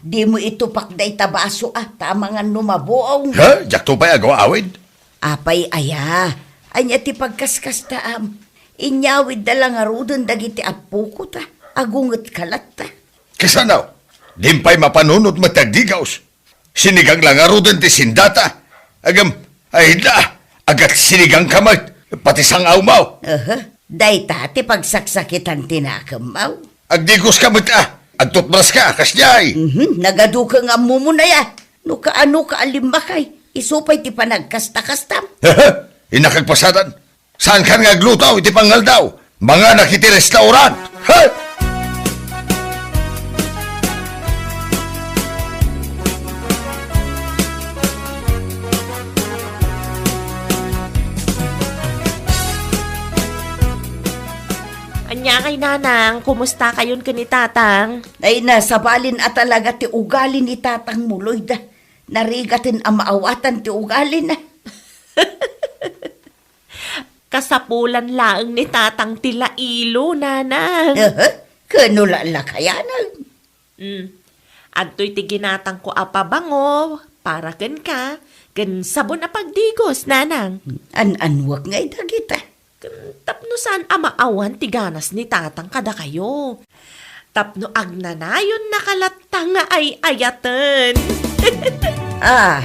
Di mo itupak day tabaso tama nga numabuong. Jakto pa'y agawawid? Apay aya, anya ti pagkaskas taam. Inyawid da lang arudon dagiti apuko ta. Agungot kalat ta. Kasanaw, dimpay mapanunot matagdigaws. Sinigang lang arudon ti sindata. Agam, ay da, agat sinigang kamay. Pati sangaw mo. Day ti pagsaksakitan tinakamaw. Agdigos ka mo agtutbras ka, kasyay. Nagadu ka nga mumunaya. No kaano ka alimakay. Isupay ti panagkasta-kastam. Inakagpasadan. Saan ka nga glutaw, iti pangal daw? Mga nakiti restaurant. Anya kay nanang, kumusta kayon ka ni tatang? Ay nasabalin at talaga ti ugali ni tatang muloy da. Narigatin ang maawatan ti ugali na. Kasapulan laang ni tatang tila ilo, nanang. Kanula la kaya na. Adto'y ti ginatang ko apabango, para ken ka, ken sabon a pagdigos, nanang. Anwag nga idagita. Tapno saan amaawan ti ganas ni tatang kada kayo. Tapno agnanayon nakalatta nga ay ayaten. Ah,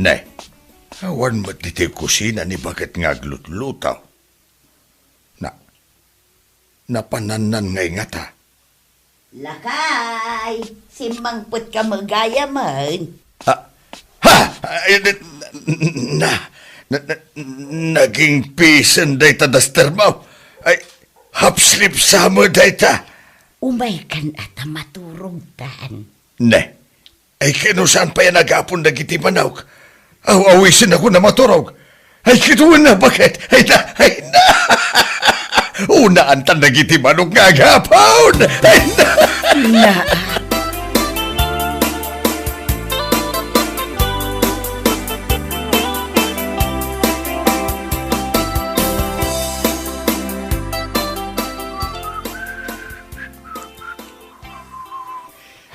Nay, awan mo't iti kusina ni bakit nga glutlutaw. Napananan ngay nga ta. lakay. Simbangput ka magaya man. Naging pisan day ta dastermaw. Ay, hapslip sa mo day ta. Umay kan at maturog tan. Ne, ay kinusan pa yan nag-apon nagiti manawag. Awisin ako na maturog. Ay kinuwan na bakit? Ay na. Unaan tan nagiti manong nga agapon. Ay na. Na,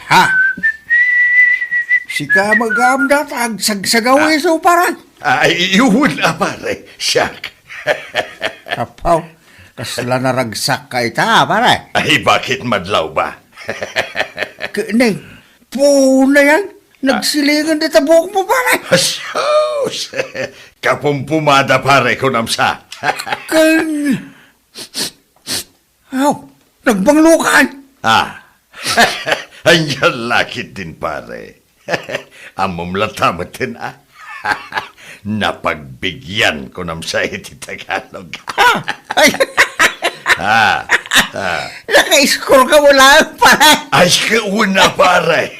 Ha? Sika magamdat ag sagsagawi so para. Ay, yun na pare. Siyak. Apaw, kasla naragsak ka ita para. Ay, bakit madlaw ba? Kanay, puna yan. Nagsilingan dito buhok mo para. Asyos! Kapumpumada pare ko namsa. Kan... Aw, nagbanglukan. Anyan lakit din pare. Amom latamatin Napagbigyan ko namsa iti Tagalog. Ay, naka-score ka wala para. Ay, kauna pare.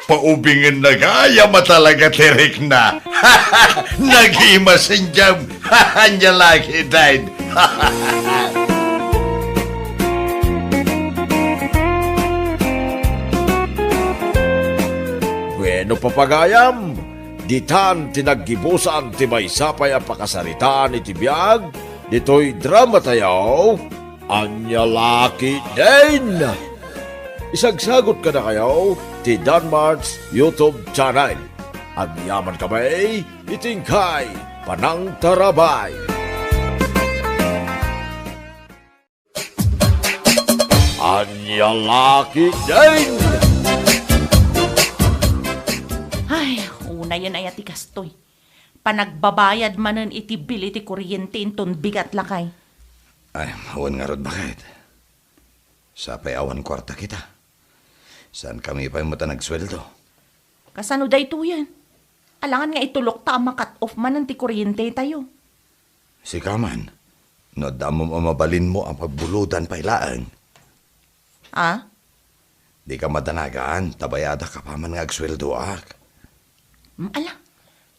Paubingin na gaya matalaga tirik na. Nag-imasin jam. Anya laki died. Bueno papagayam, ditan tinaggibusan ti maysapay ang pakasaritaan iti biyag, dito'y drama tayaw, anya laki din. Isagsagot ka na kayo ti Danmar's YouTube channel. Ang yaman kamay, itingkay, panang tarabay. Anya laki din. Ay, una yan ay ati kastoy. Panagbabayad manan iti bill iti kuryente inton bigat lakay. Ay, awan nga rod bakit? Sapay awan kwarta kita. Saan kami pa yung mata nagsweldo? Kasano day to yan? Alangan nga itulok ta ang makat off manan ti kuryente tayo. Si Kaman, no damo mabalin mo ang pagbuludan pa ilaan. Ah? Di ka madanagaan, tabayada ka pa man nga agsweldo ak. Ala,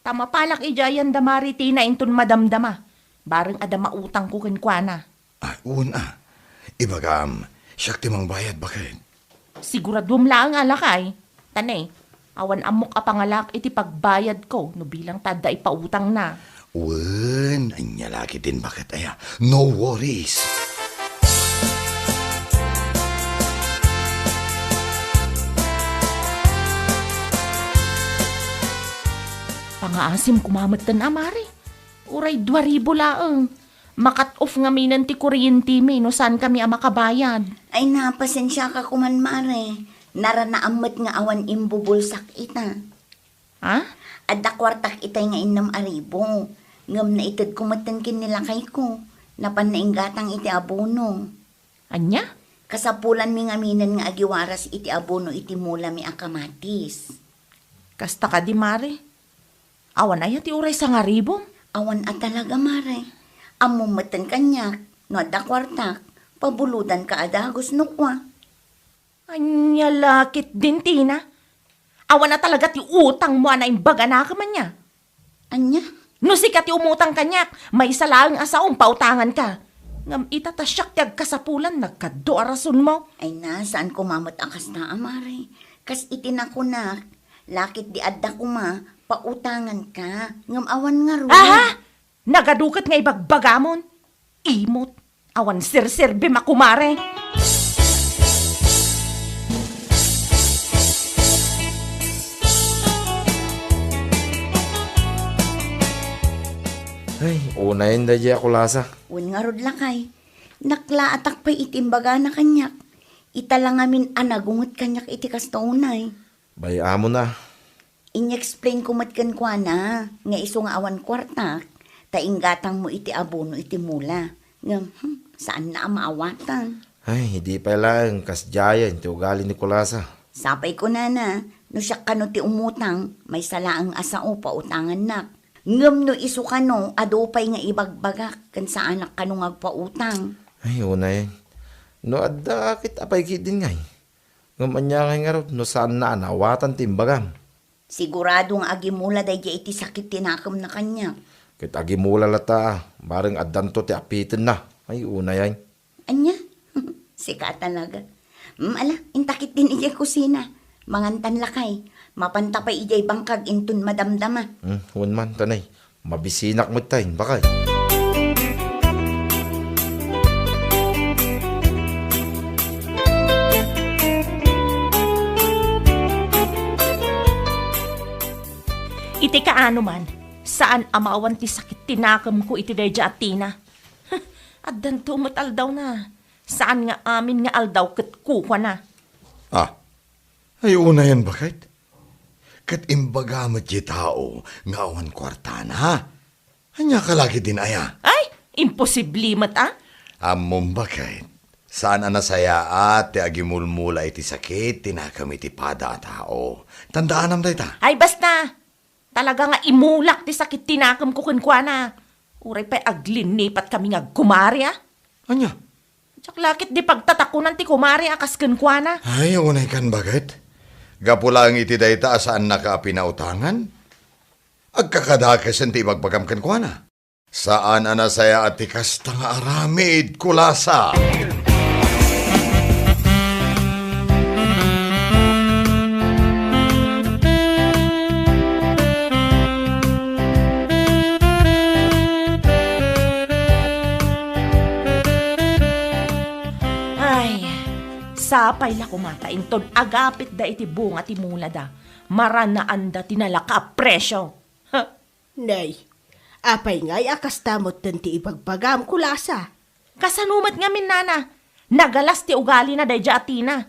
tama palak ijayan damari tina inton madamdama. Bareng adama utang ko kenkwana. Ah, una. Ibagam, siyak timang bayad bakit? Siguradum lang alakay. Tanay, awan amok apangalak iti pagbayad ko no bilang tada ipautang na. Wen, anya lagi din bakit aya? No worries. Pangaasim kumamatan amari. Uray 2,000 laang. Makat off nga minan ti kuryente mi no saan kami ang makabayad. ay napasensya ka kuman mare. Naranaamat nga awan imbubulsak ita. Ha? Adda kwartak itay nga inam aribo. Ngam na itad kumatan kinilakay ko. Napanainggatang iti abono. Anya? Kasapulan mi nga minan nga agiwaras iti abono iti mula mi akamatis. Kasta ka di mare. Awan ay ti uray sa nga ribong. Awan at talaga, Mare. Amumatan kanyak, no da kwartak, pabuludan ka adagos no kwa. Anya lakit din, Tina. Awan na talaga ti utang mo na imbaga na ka man niya. Anya? No sikat ti umutang kanyak, may salaang asaong pautangan ka. Ngam itatasyak ti agkasapulan, nagkado arason mo. Ay na, saan ko mamot ang kasna, Mare? Kas itinakunak, lakit di adda ko ma, pautangan ka, ngam awan nga ro. Aha! Nagadukat nga ibagbagamon. Imot. Awan sir-serbe makumare. Ay, unayin da ako lasa. Un nga rod lakay, naklaatak pa itimbaga na kanyak. Ita lang amin anagungot kanyak iti kastaunay. Bayamo na. In-explain ko matkan kwa na, nga iso nga awan kwartak, tainggatang mo iti abono iti mula. Nga, saan na maawatan? Ay, hindi pa lang. Kasjayan, ti ugali ni Kulasa. Sapay ko na, no siya kano ti umutang, may salaang asao pa utangan nak. Ngam no iso kano, adopay nga ibagbagak, kan sa anak kano ngagpautang. Ay, unay. No, adda kit apay din ngay. Ngamanya ngay nga rin, no saan na anawatan timbagam. Siguradong agimula day iti sakit tinakam na kanya. Kit agimula lata, bareng addan to ti apitin na. Ay, unay ay. Anya? Sika talaga. Ala, intakit din ijay kusina. Mangantan lakay. Mapantapay ijay bangkag intun madamdama. Huwag man, tanay. Mabisinak mo tayo, bakay. Iti kaano man, saan amawan ti sakit tinakam ko iti dayja at Tina. Addan tumot aldaw na. Saan nga amin nga aldaw kat kuha na. Ay unayan bakit? Kat imbaga mat yi tao nga awan kwarta na. Anya ka lagi din aya. Ay, imposible mat Amom bakit? Saan anasaya at ti agimulmula iti sakit, tinakam iti pada tao. Tandaan nam dayta. Ay basta, talaga nga imulak ti sakit tinakam ko kunkwana. Uray pa'y aglinipat kami nga kumari Anya? Tsak lakit di pagtatakunan ti kumari akas kunkwana. Ay, unay kan bakit? Gapulang iti dayta saan nakapinautangan? Agkakadakasan ti ibagbagam kan kwa na. Saan anasaya at tikas nga aramid kulasa? Sapay la kumata intod agapit da iti bunga ti mula da. Maranaan da tinalaka presyo. Nay, apay nga'y akas tamot din ti ibagbagam kulasa. Kasanumat nga min nana. Nagalas ti ugali na dayja atina.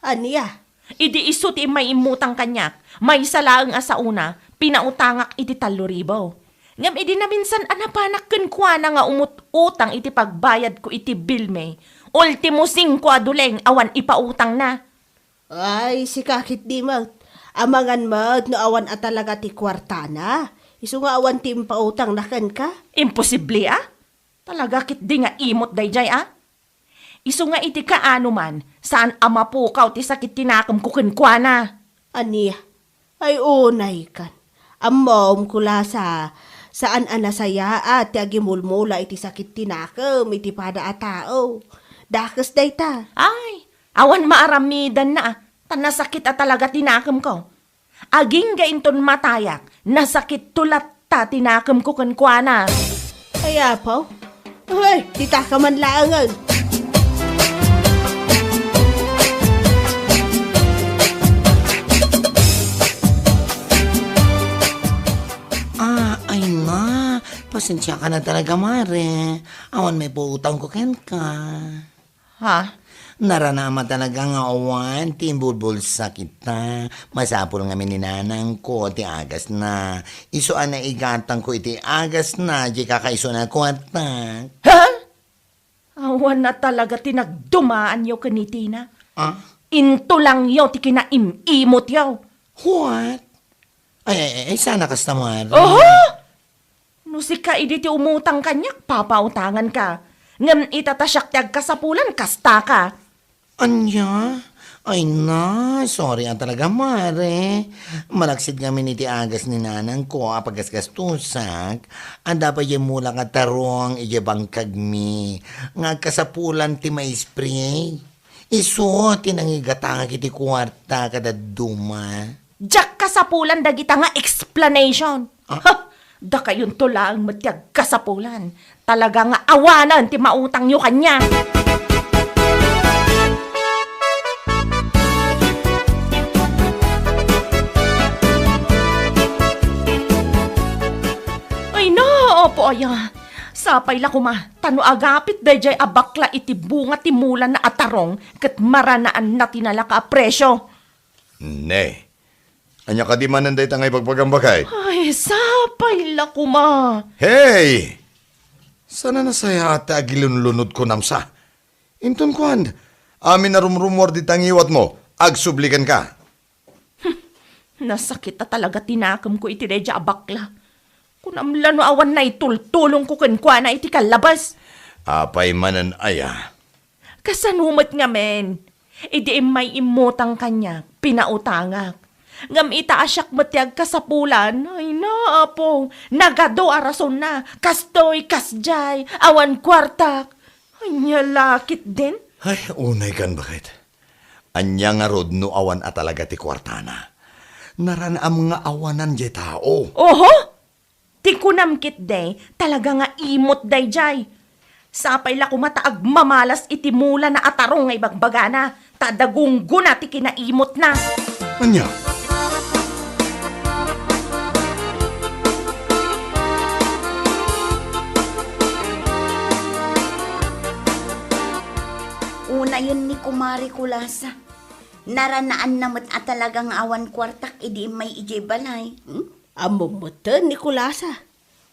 Aniya? Idi iso ti may imutang kanyak. May salaang asauna, pinautangak iti 3,000. Ngam idi na minsan anapanak kenkwa na nga umut-utang iti pagbayad ko iti bill may. Ultimo 5 aduleng awan ipautang na. Ay, si kakit di mag. Amangan mag no awan at talaga ti kwarta na. Isu nga awan ti impautang na kan ka. Imposible Talaga kit di nga imot dayjay Isu nga iti kaano man, saan ama po kaw ti sakit tinakam kukenkwana. Aniya? Ay unay kan. Amom kulasa. Saan anasaya at ti agimulmula iti sakit tinakam iti pada a tao. Dakas dayta. Ay, awan maaramidan na tanasakit talaga tinakam ko. Aging gainton matayak, nasakit tulat ta tinakam ko kenkwana. Ay apaw. Ay, tita ka man laangan. Ay na, pasensya ka na talaga, Mare. Awan may puutang ko ken ka. Ha? Naranama talaga nga awan, timbulbul sa kita. Masapul nga mininanang ko, ti agas na. Isuan na igatang ko iti agas na, di kakaiso na ko at Ha? Awan na talaga tinagdumaan yo kanitina. Into lang yo ti kinaimimot yo. What? Ay, sana kasta, Mare. Oho! No si ka idi ti umutang kanyak, papautangan ka. Ngam itatasyak ti agkasapulan, kasta ka. Anya? Ay na, sorry talaga, mare. Malaksid kami ni ti agas ni nanang ko, apagasgastusak. Anda pa yung mula nga tarong, bangkag mi. Nga kasapulan ti may spray. Iso, tinangigatanga kiti kwarta kada duma. Diyak kasapulan dagita nga explanation. Ha! Da kayon to lang matyag kasapulan. Talaga nga awanan ti mautang nyo kanya. Ay no, opo aya. Sapay la kuma, tano agapit dayjay abakla iti bunga ti mula na atarong ket maranaan na tinala ka presyo. Ne. Anya ka di manan day tangay pagpagambakay. Ay, sapay la kuma. Hey! Sana na saya ata agilunlunod ko namsa. Inton kuan, amin na rumrumor di tangiwat mo, agsublikan ka. Nasakit na talaga tinakam ko iti dayjay abakla. Kung amlano awan na itultulong ko kenkwa na iti kalabas. Apay manan aya. Kasanumot nga men. Idi may imutang kanya, pinautangak. Ngam itaasyak matyag kasapulan, ay naapo, nagado arason na, kastoy, kasjay, awan kwartak. Ay nyalakit din. Ay, unay kan bakit? Anya nga rod no awan at talaga ti kwartana. Naranam nga awanan jay tao. Oho! Ti kunamkit day, talaga nga imot day jay. Sapay la kumataag mamalas iti mula na atarong ngay bagbagana, tadagunggo na ti kinaimot na. Anya? Una yun ni Kumari Kulasa. Naranaan namat at talagang awan kwartak, idi may ije balay. Amumutan ni Kulasa.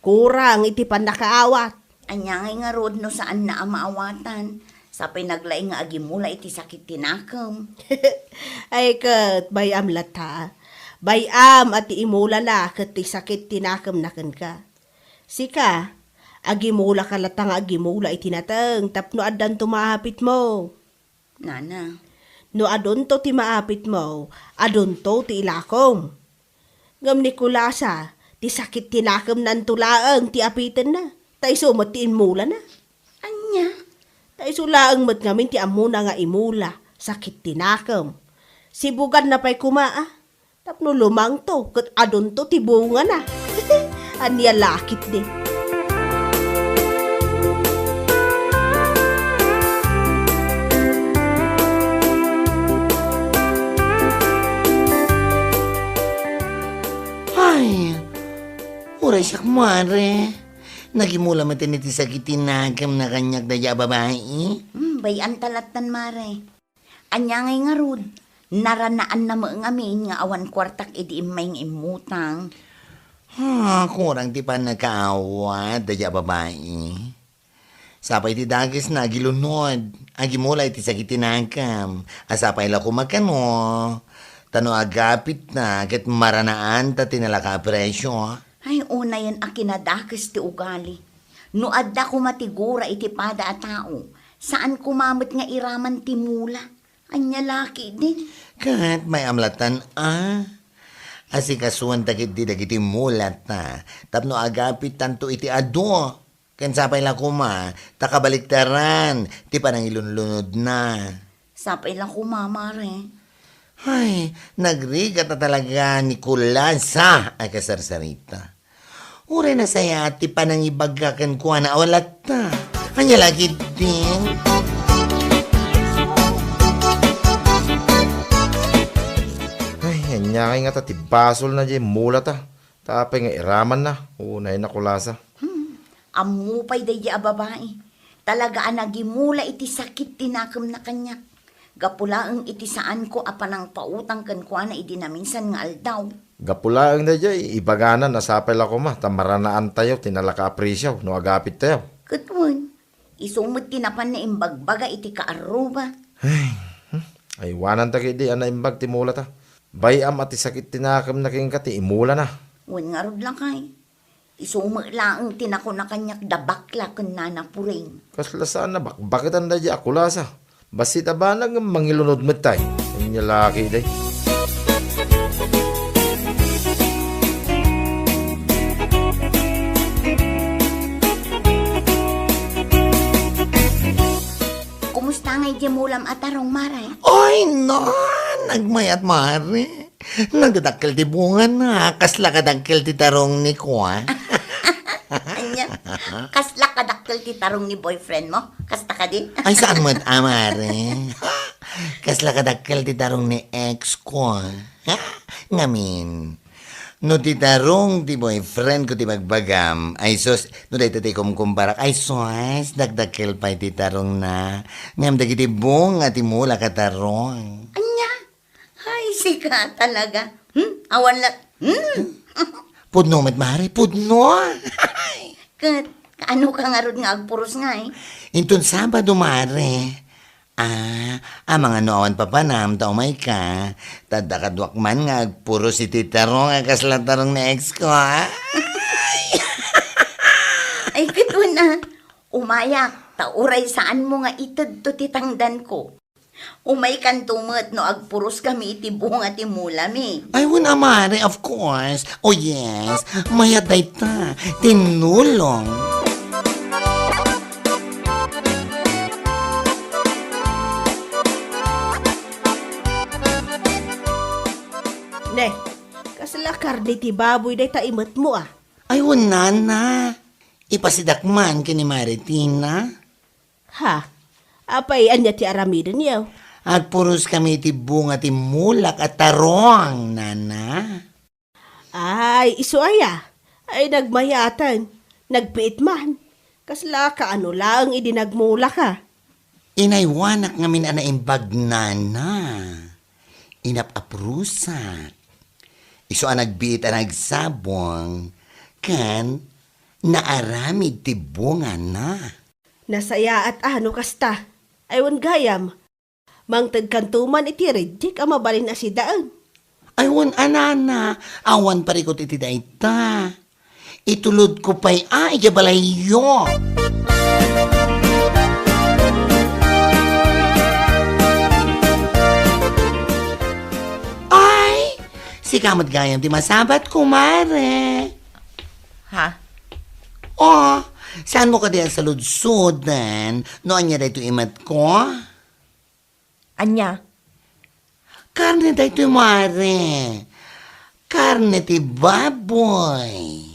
Kurang iti panakaawat. Anyangay nga rod no saan na amaawatan. Sapay naglay nga agimula iti sakit tinakam. Ay kat, bayam lata. Bayam at imula la kat ti sakit tinakam na ka. Sika, agimula ka latang agimula itinatang tapno adan tumahapit mo. Nana, No adon to ti maapit mo, adon to ti ilakom. Ngam ni Kulasa, ti sakit tinakam nan tulaang ti apitan na. Tay sumot ti imula na. anya? Tay sulaang mat ngamin ti amuna nga imula, sakit tinakam. Sibugan na pa'y kumaa. Tapno lumang to, kat adon to ti bunga na. Anya lakit din. Ay, uray siya kumare. Nagimula matin iti sakitinagam na kanyak daya babae. Bayan talatan mare. Anyangay nga rod. Naranaan na mo ngamin nga awan kwartak idi imay ng imutang. Kurang ti pa nakaawat daya babae. Sapay ti dagis na agilunod. Agimula iti sakitinagam. Asapay la kumakano. Tano agapit na ket maranaan ta tinalaka presyo. Ay, una yan ang kinadakas ti ugali. No adda ko matigura iti pada a tao. Saan kumamot nga iraman ti mula? Anya laki din. Kat may amlatan asikasuan takit di dagiti mulat na. Tapno agapit tanto iti ado. Ken sapay la kuma, takabaliktaran, ti panang ilunlunod na. Sapay lang kumamare. Ay, nagrigat na talaga ni Kulasa ay kasarsarita. Ure na saya ti panang ibagakan ko na awalat na. Kanya lagi din. Ay, anyakay nga ta, tibasol na dyan, mula ta. Tapay nga iraman na, unay na Kulasa. Amupay day a babae. Talaga anagimula iti sakit tinakam na kanya. Gapulaang iti saan ko apanang pautang kan kwa na idi na minsan nga aldaw. Gapulaang na dyan, ibaganan, nasapay ako ma, tamaranaan tayo, tinalaka aprisyaw, no agapit tayo. Katwan, isumot tinapan na imbagbaga iti kaaruba. Ay, wanan ta kidi, ana imbag timula ta. Bayam at sakit tinakam na king kati, imula na. Wan nga rod lang kay. Isuma lang tinako na kanyak dabakla kan nanapuring. Kaslasaan na bakit ang dadya ako lasa? Basit ba nang mangilunod mo tayo? Ang lalaki day. Kumusta ngay gemulam atarong maray? Oy, no! Nagmayat mare. Nagdadakkel ti bunga na. Kasla kadakkel ti tarong ni Kwa. Anya, kasla kadakkel ti tarong ni boyfriend mo? Kasta ka din? Ay, saan mo't amare? Kasla kadakkel ti tarong ni ex ko. Ha? Ngamin. No ti tarong ti boyfriend ko ti magbagam. Ay sos, no day ti kumkumparak. Ay sos, dagdakkel pa ti tarong na. Ngam dagiti bunga ti mula katarong. Anya, ay sika talaga. Awan la, Pudno met mare, pudno. Kaano ka nga ron nga agpuros nga eh? Intun Sabado mare. Mga noawan papanam, taumay ka. Tadakadwak man nga, puro si titarong, kaslatarong na ex ko, ha? Ay, kito na. Umayak, tauray saan mo nga itad to titangdan ko. Umay kan tumet no agpuros kami iti bunga ti mulami. Ay, wala mare, of course. Oh yes, mayaday ta. Tinulong. Ne, kasla karne ti baboy day ta imet mo ah. Ay, wala na. Ipasidakman kini Maritina. Ha? Apay anya ti aramiden yaw. At puros kami ti bunga ti mulak at tarong, nana. Ay, iso aya. Ay nagmayatan. Nagpiit man. Kasla ka ano lang idinagmula ka. Inaywanak ngamin ana imbag nana. Inapaprusak. Iso ang nagbiit ang nagsabong. Kan, naaramid ti bunga na. Nasaya at ano kasta. Aywan gayam. Mangtag kantuman iti rejik ang mabalin na si daan. Aywan anana, awan parikot iti daita. Itulod ko pa'y ijabalayo. Ay, si kamot gayam di masabat kumare. Ha? Oh, saan mo ka diyan sa ludsudan? Noon niya dito imat ko? Anya? Karne dito mare. Karne ti baboy.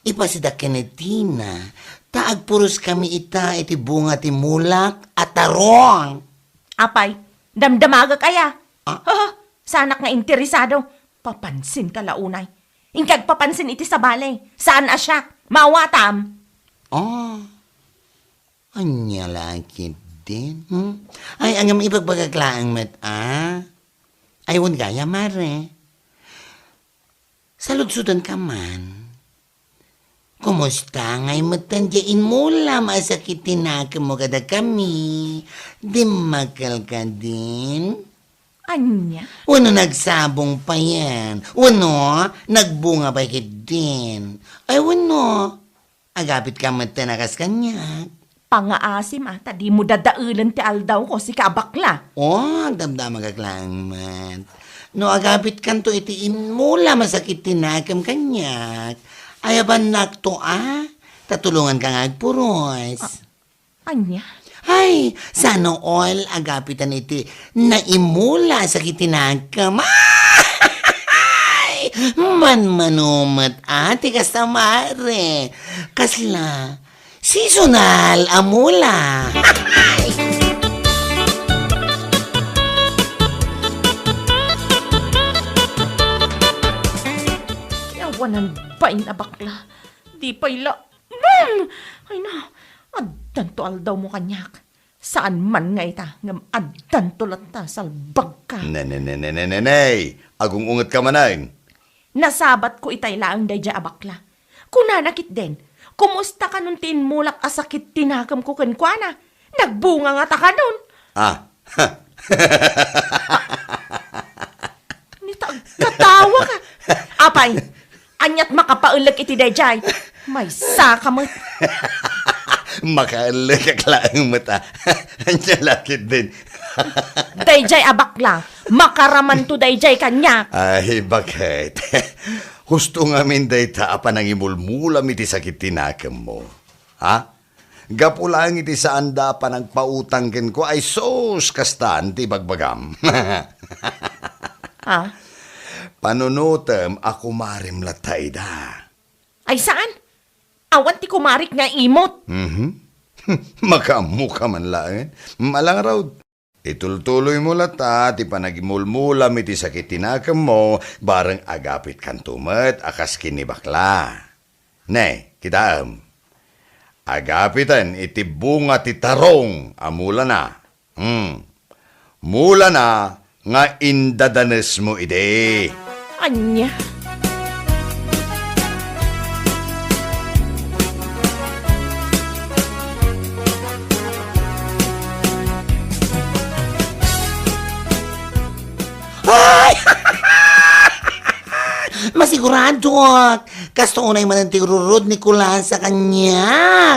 Ipasidak kinetina. Taag puros kami ita iti bunga ti mulak at tarong. Apay, damdamaga kaya. Ah? Sanak nga interesado. Papansin ka launay. Ingkag papansin iti sa balay. Saan asya? Mawatam. Oh, anya laki din. Ay, angam ipagbagaglaang met, Ay, wun gaya, mare. Saludsudan ka man. Kumusta ngay matandyain mo lang masakitin na mo kada kami. Di makal ka din. Anya? Wano nagsabong pa yan. Wano, nagbunga pa din. Ay, wano, agapit ka matanakas kanya. Pangaasim di mo dadaulan ti aldaw ko si kabakla. Oh, damdam magaglang mat. No, agapit kanto iti imula masakit tinakam kanyak. Ayaban nakto tatulungan ka nga agpuros. Anya? Ay, sana all agapitan iti naimula sakit tinakam. Ay, manumat ati kasamare. Kasla, seasonal amula. Yawanan ba na bakla? Di pa ila. Ay na, addan to aldaw mo kanyak. Saan man nga ita, ngam addan to lata salbag ka. Nanay, agong ungat ka manay. Nasabat ko itay laang dayja abakla. Kunanakit din, kumusta ka nun tinmulak asakit tinakam ko kenkwana? Nagbunga nga ta ka nun. Katawa ka. Apay, anyat makapaulag iti dayjay. May saka mo. Makaalagak lang mata. Anya lakit din. Dayjay abakla. Makaraman to dayjay kanya. Ay, bakit? Husto nga min dayta apa nang imulmulam iti sakit tinakam mo. Ha? Gapulang iti saan da pa nagpautang ken ko ay sos kastan ti bagbagam. Ha? Panunutem ako marim latay da. Ay saan? Awan ti kumarik nga imot. Makamu ka man lang. Malang raw. Itultuloy mo lata, ti panagimulmulam iti sakit tinakam mo, bareng agapit kan tumet, akas kinibakla. Ne, kita agapitan iti bunga ti tarong, amula na. Mula na, nga indadanes mo ide. Anya? Masigurado, kasto unay man ang tirurod ni Kulan sa kanya.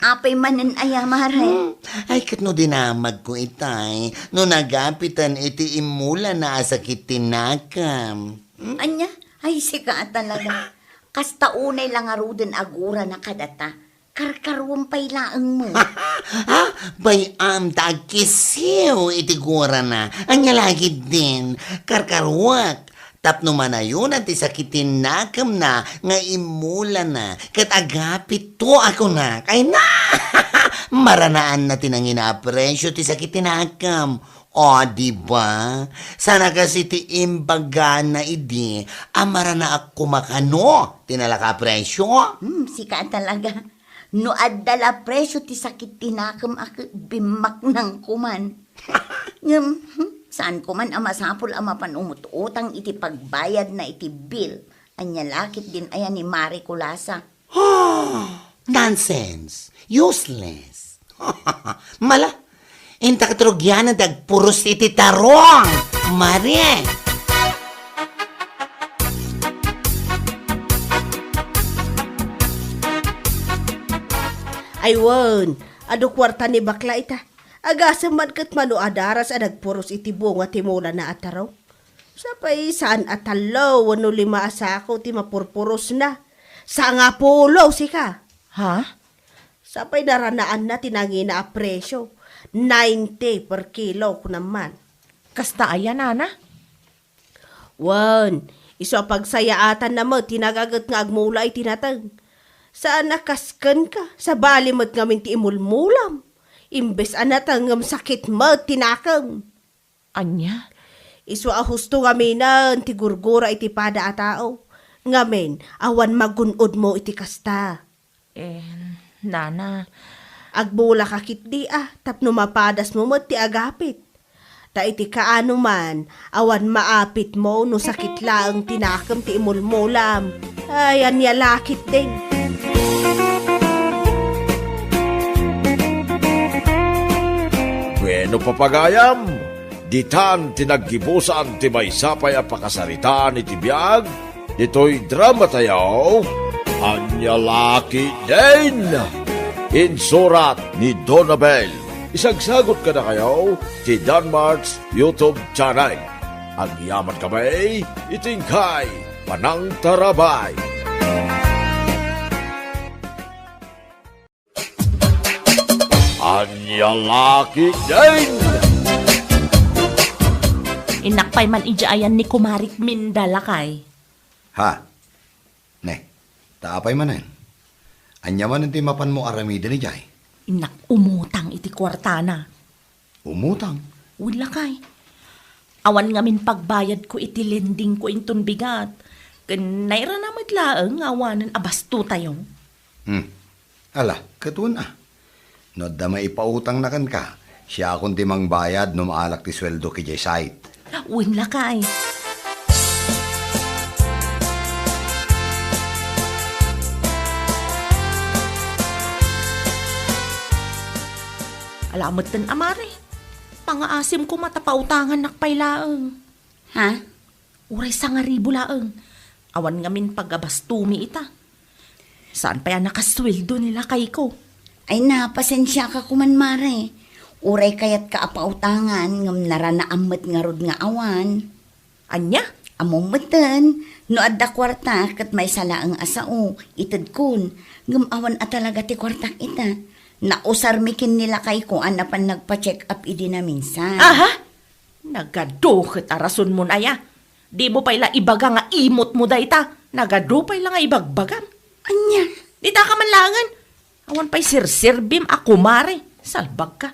Apay manan ayamaray. Ay, kat no dinamag ko itay, no nagapitan iti imula na asakit tinakam. Anya? Ay, sika talaga. Kasta unay lang aruden agura na kadata. Karkaruang pailaang mo. Ha? Bayam, tagkisiw iti gura na. Anya lagi din, karkaruak. Tapno manayon at isakitin nakam na nga imula na. Kat agapit to ako na. Kay na! Maranaan natin ang inaapresyo ti sakitin nakam. O, diba? Sana kasi ti imbaga na idi. Amara na ako makano. Tinalaka presyo. Sika talaga. No adala presyo ti sakit tinakam ako bimak ng kuman. Saan ko man amasapol amapan umututang iti pagbayad na iti bill. Anya lakit din ayan ni Marie Kulasa. Nonsense. Useless. Mala. Inta katrugyan na dagpuros iti tarong. Marie. Aywan, ado kwarta ni bakla ita. Agasam man kat mano adaras a nagpuros iti bunga ti mula na ataraw. Sapay saan atalaw wano 5 asako ti mapurpuros na. Sa nga pulo sika. Ha? Sapay naranaan na tinangi na presyo. 90 per kilo ko naman. Kasta ayan, Nana? Wan, iso pagsayaatan na mo, tinagagat nga agmula itinatag. Saan nakaskan ka? Sa balimot ngamin ti imulmulam. Imbes anatang ngam sakit mo, tinakam. Anya? Iso husto ngaminan, ti gurgura iti pada a tao. Ngamin, awan magunod mo iti kasta. Nana, Agbula kakit di tapno mapadas mo mo ti agapit. Ta iti kaano man, awan maapit mo no sakit lang tinakam ti imulmulam. Ay, anya lakit din. Bueno papagayam, ditan tinaggibusan ti maysapay a pakasaritaan iti biag, dito'y drama tayaw, Anya Laki din. Insurat ni Donabel. Isagsagot ka na kayo ti Danmarks YouTube channel. Ang yaman kamay, itingkay, Panang Tarabay. Anya Laki din. inakpay man ijaayan ni Kumarik Mindalakay. Ha? Ne, taapay manen. Anya man ti mapan mo aramida ni Jay. Inak umutang iti kwartana. Umutang. Wala kay. Awan ngamin pagbayad ko iti lending ko inton bigat. Naira na maglaang awanan abasto tayo. Ala, katun No da maipautang na kan ka. Siya akong timang bayad no maalak ti sweldo ki Jay site. Wala kay. Alamot tan amare. Pangaasim ko matapautangan nakpailaang. Ha? Uray sa nga ribo laang. Awan ngamin pagabastumi ita. Saan pa yan nakasweldo nila kay ko? Ay pasensya ka kuman mare. Uray kayat ka apautangan ngam naranaammet nga rod nga awan. Anya? Among meten, no adda kwarta kat may sala ang asao, itad kun, ngam awan at talaga ti kwartak ita. Nausar mikin nila kay ko anapan nagpa-check up idi na minsan. Aha! Nagadukit arason mo na ya. Di mo pala ibaga nga imot mo dayta. Nagadupay lang nga ibagbagam. Anya? Di ta ka manlangan. Awan pa'y sirsirbim ako mare. Salbag ka.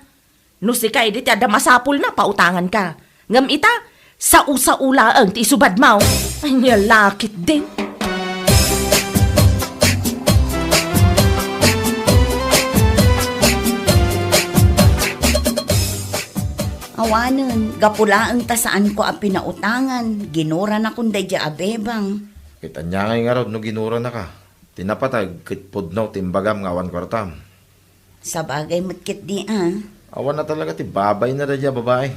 No si kay di ada masapul na pautangan ka. Ngam ita, sa usa-ula ang ti subad mo. Anya lakit din. Awanan, gapula ang tasaan ko ang pinautangan, ginura na kung dadya abebang. Kita niya nga rod no ginura na ka. Tinapatag kitpod no timbagam nga awan kwartam. Sa bagay matkit di Awan na talaga ti babay na radya babae.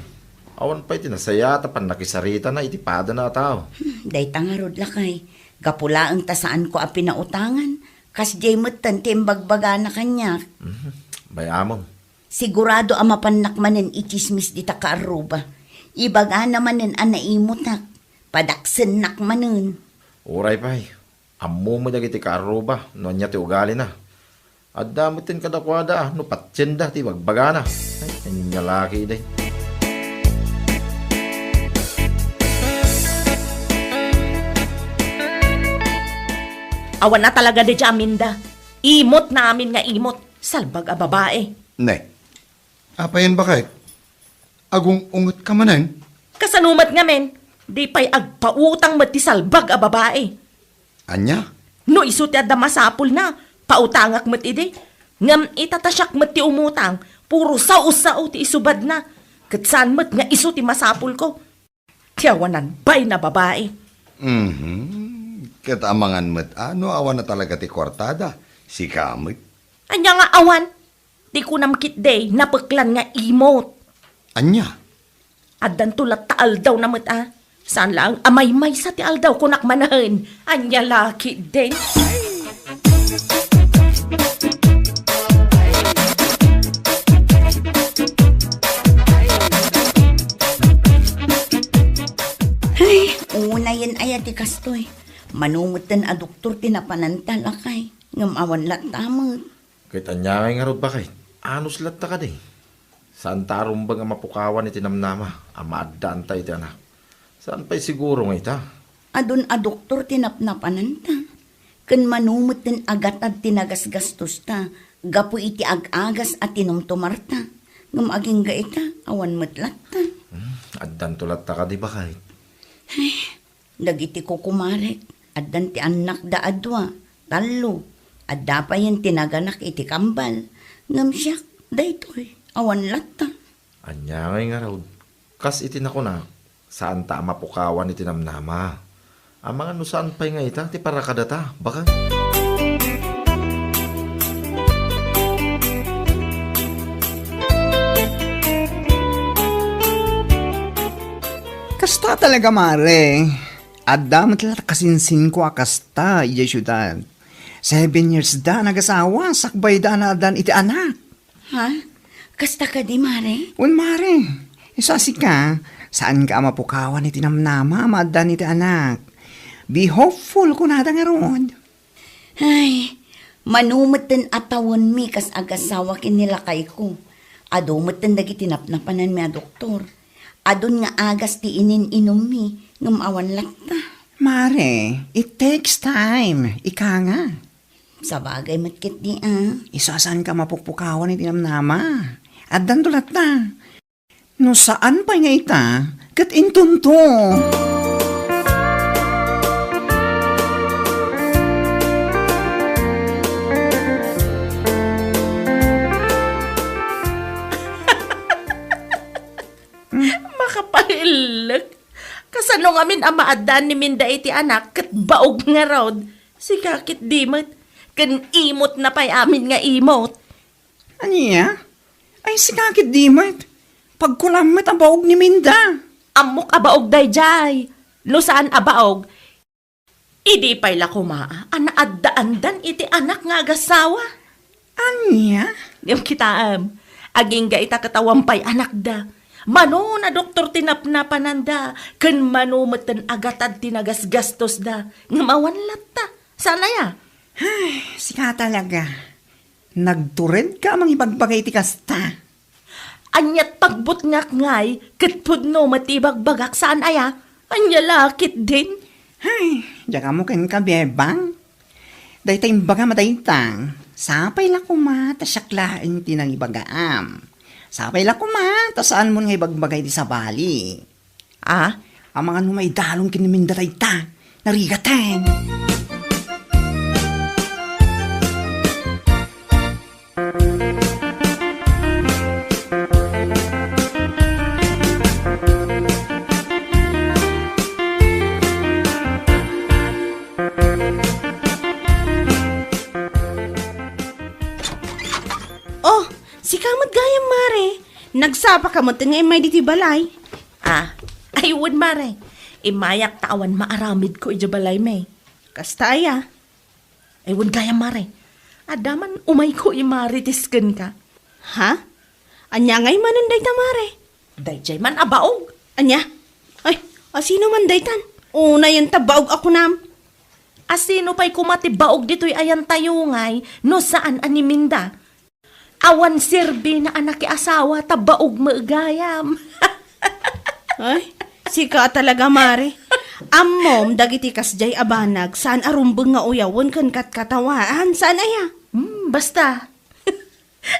Awan pa'y tinasaya tapan nakisarita na itipada na tao. Day tangarod lakay, gapula ang tasaan ko ang pinautangan, kas jay matan timbagbaga na kanya. Bayamon. Sigurado ang mapanakmanin ichismis di ta kaaruba. Ibaga namanin ang naimutak, padaksen nakmanin. Uray pa'y. Ammo mo dagiti karuba no anya ti ugali na. At damitin kadakwada no patsyenda ti bagbaga na. Ay, anya laki day. Awan na talaga di Aminda. Imot namin nga imot. Salbag a babae. Ne, apayan bakit? Agong ungot ka manan? Kasanumat nga men. Di pa'y agpautang mat ti salbag a babae. Anya? No iso ti adda masapul na. Pautangak mat ide. Ngam itatasyak mat ti umutang. Puro sao-sao ti isubad na. Katsan mat nga iso ti masapul ko. Tiyawanan bay na babae. Katamangan mat ano awan na talaga ti kwartada. Si kamot. Anya nga awan. Di ko namkit day napaklan nga imot. Anya? Addan tulat taal daw na mat Saan lang amay-may sa ti aldaw kunak manahan. Anya laki din. Ay, una yan ay ati kastoy. Manumutan a doktor tinapanantal akay. Ngam awan latamot. Kita niya nga rod bakit? Anos latta ka day. Saan tarum ba nga mapukawan iti namnama? Amaadaan tayo iti anak. Saan pa'y siguro nga ita? Adun a doktor tinapnapanan ta. Kan manumot din agat at tinagasgastos ta. Gapo iti ag-agas at tinumtumar ta. Ngam aging gaita, awan matlat ta. Addan tulat ta ka di ba kahit? Dagiti ko kumarek. Addan ti anak da adwa. Talo. Adda pa yan tinaganak iti kambal. Ngam siyak, daytoy. Awan latta. Anya nga rod. Kas iti na ko na. Saan ta mapukawan iti namnama? Ang mga nusaan pa'y nga ita, ti para kadata, baka? Kasta talaga mare. Adda matala kasinsin ko akasta iya syudad. 7 years da nagasawa, sakbay da na adan iti anak. Ha? Kasta ka di, mare? Un mare, isasi ka, saan ka mapukawan iti namnama, maadan iti anak. Be hopeful kung nada nga ron. Ay, manumot din atawan mi kas agasawa kinilakay ko. Adumot din dagiti napnapanan mi a doktor. Adun nga agas ti inin-inom mi, ngumawan latta. Mare, it takes time. Ika nga. Sa bagay matkit di Isasan ka mapukpukawan iti namnama. Addan tulat na. No saan pa nga ita, kat intunto. Makapahilak. Kasano nga min amaadan ni Minda iti anak kat baog nga rod. Si kakit dimot. Kan imot na pa'y amin nga imot. Aniya? Ay sikakit dimot. Pagkulamit ang baog ni Minda. Amok abaog day jay. No saan abaog? Idi pa'y lakumaa, anaadaan-dan iti anak nga agasawa. Anya? Yung kitaam, aging ga ita katawampay anak da. Mano na doktor tinapnapanan da, kan mano matan agatad tinagasgastos da, ngamawanlat ta. Sana ya? Ay, sika talaga. Nagtured ka mang ibagbagay ti kasta. Anyat pagbut ngak ngay, katpud no matibagbagak saan aya, anya lakit din. Ay, diya mo kan ka, bebang. Dahi tayong baga mataytang. Sapay la kuma, tasyaklain tinang ibagaam. Sapay la kuma, tasaan mo nga ibagbagay di sa bali. Ah? Ang mga numay dalong kiniminda tayta, narigatan. Oh, si kamot gayam, Mare. Nagsapa kamot nga may diti balay. Ah, ay would mare. Imayak tawan maaramid ko ijabalay may. Kastaya. Ay would gaya mare. Adaman umay ko imaritisken ka. Ha? Anya ngay mananday ta, Mare. Dayjay man abaog. Anya? Ay, asino man daytan? Una yung tabaog ako nam. Asino pa'y kumatibaog dito'y ayan tayo ngay, no saan animinda. Awan sirbi na anak asawa, tabaog maagayam. Ay, sika talaga, Mare. Ammom, dagiti kasjay abanag, saan arumbeng nga uyawon kan katkatawaan, saan aya? Basta.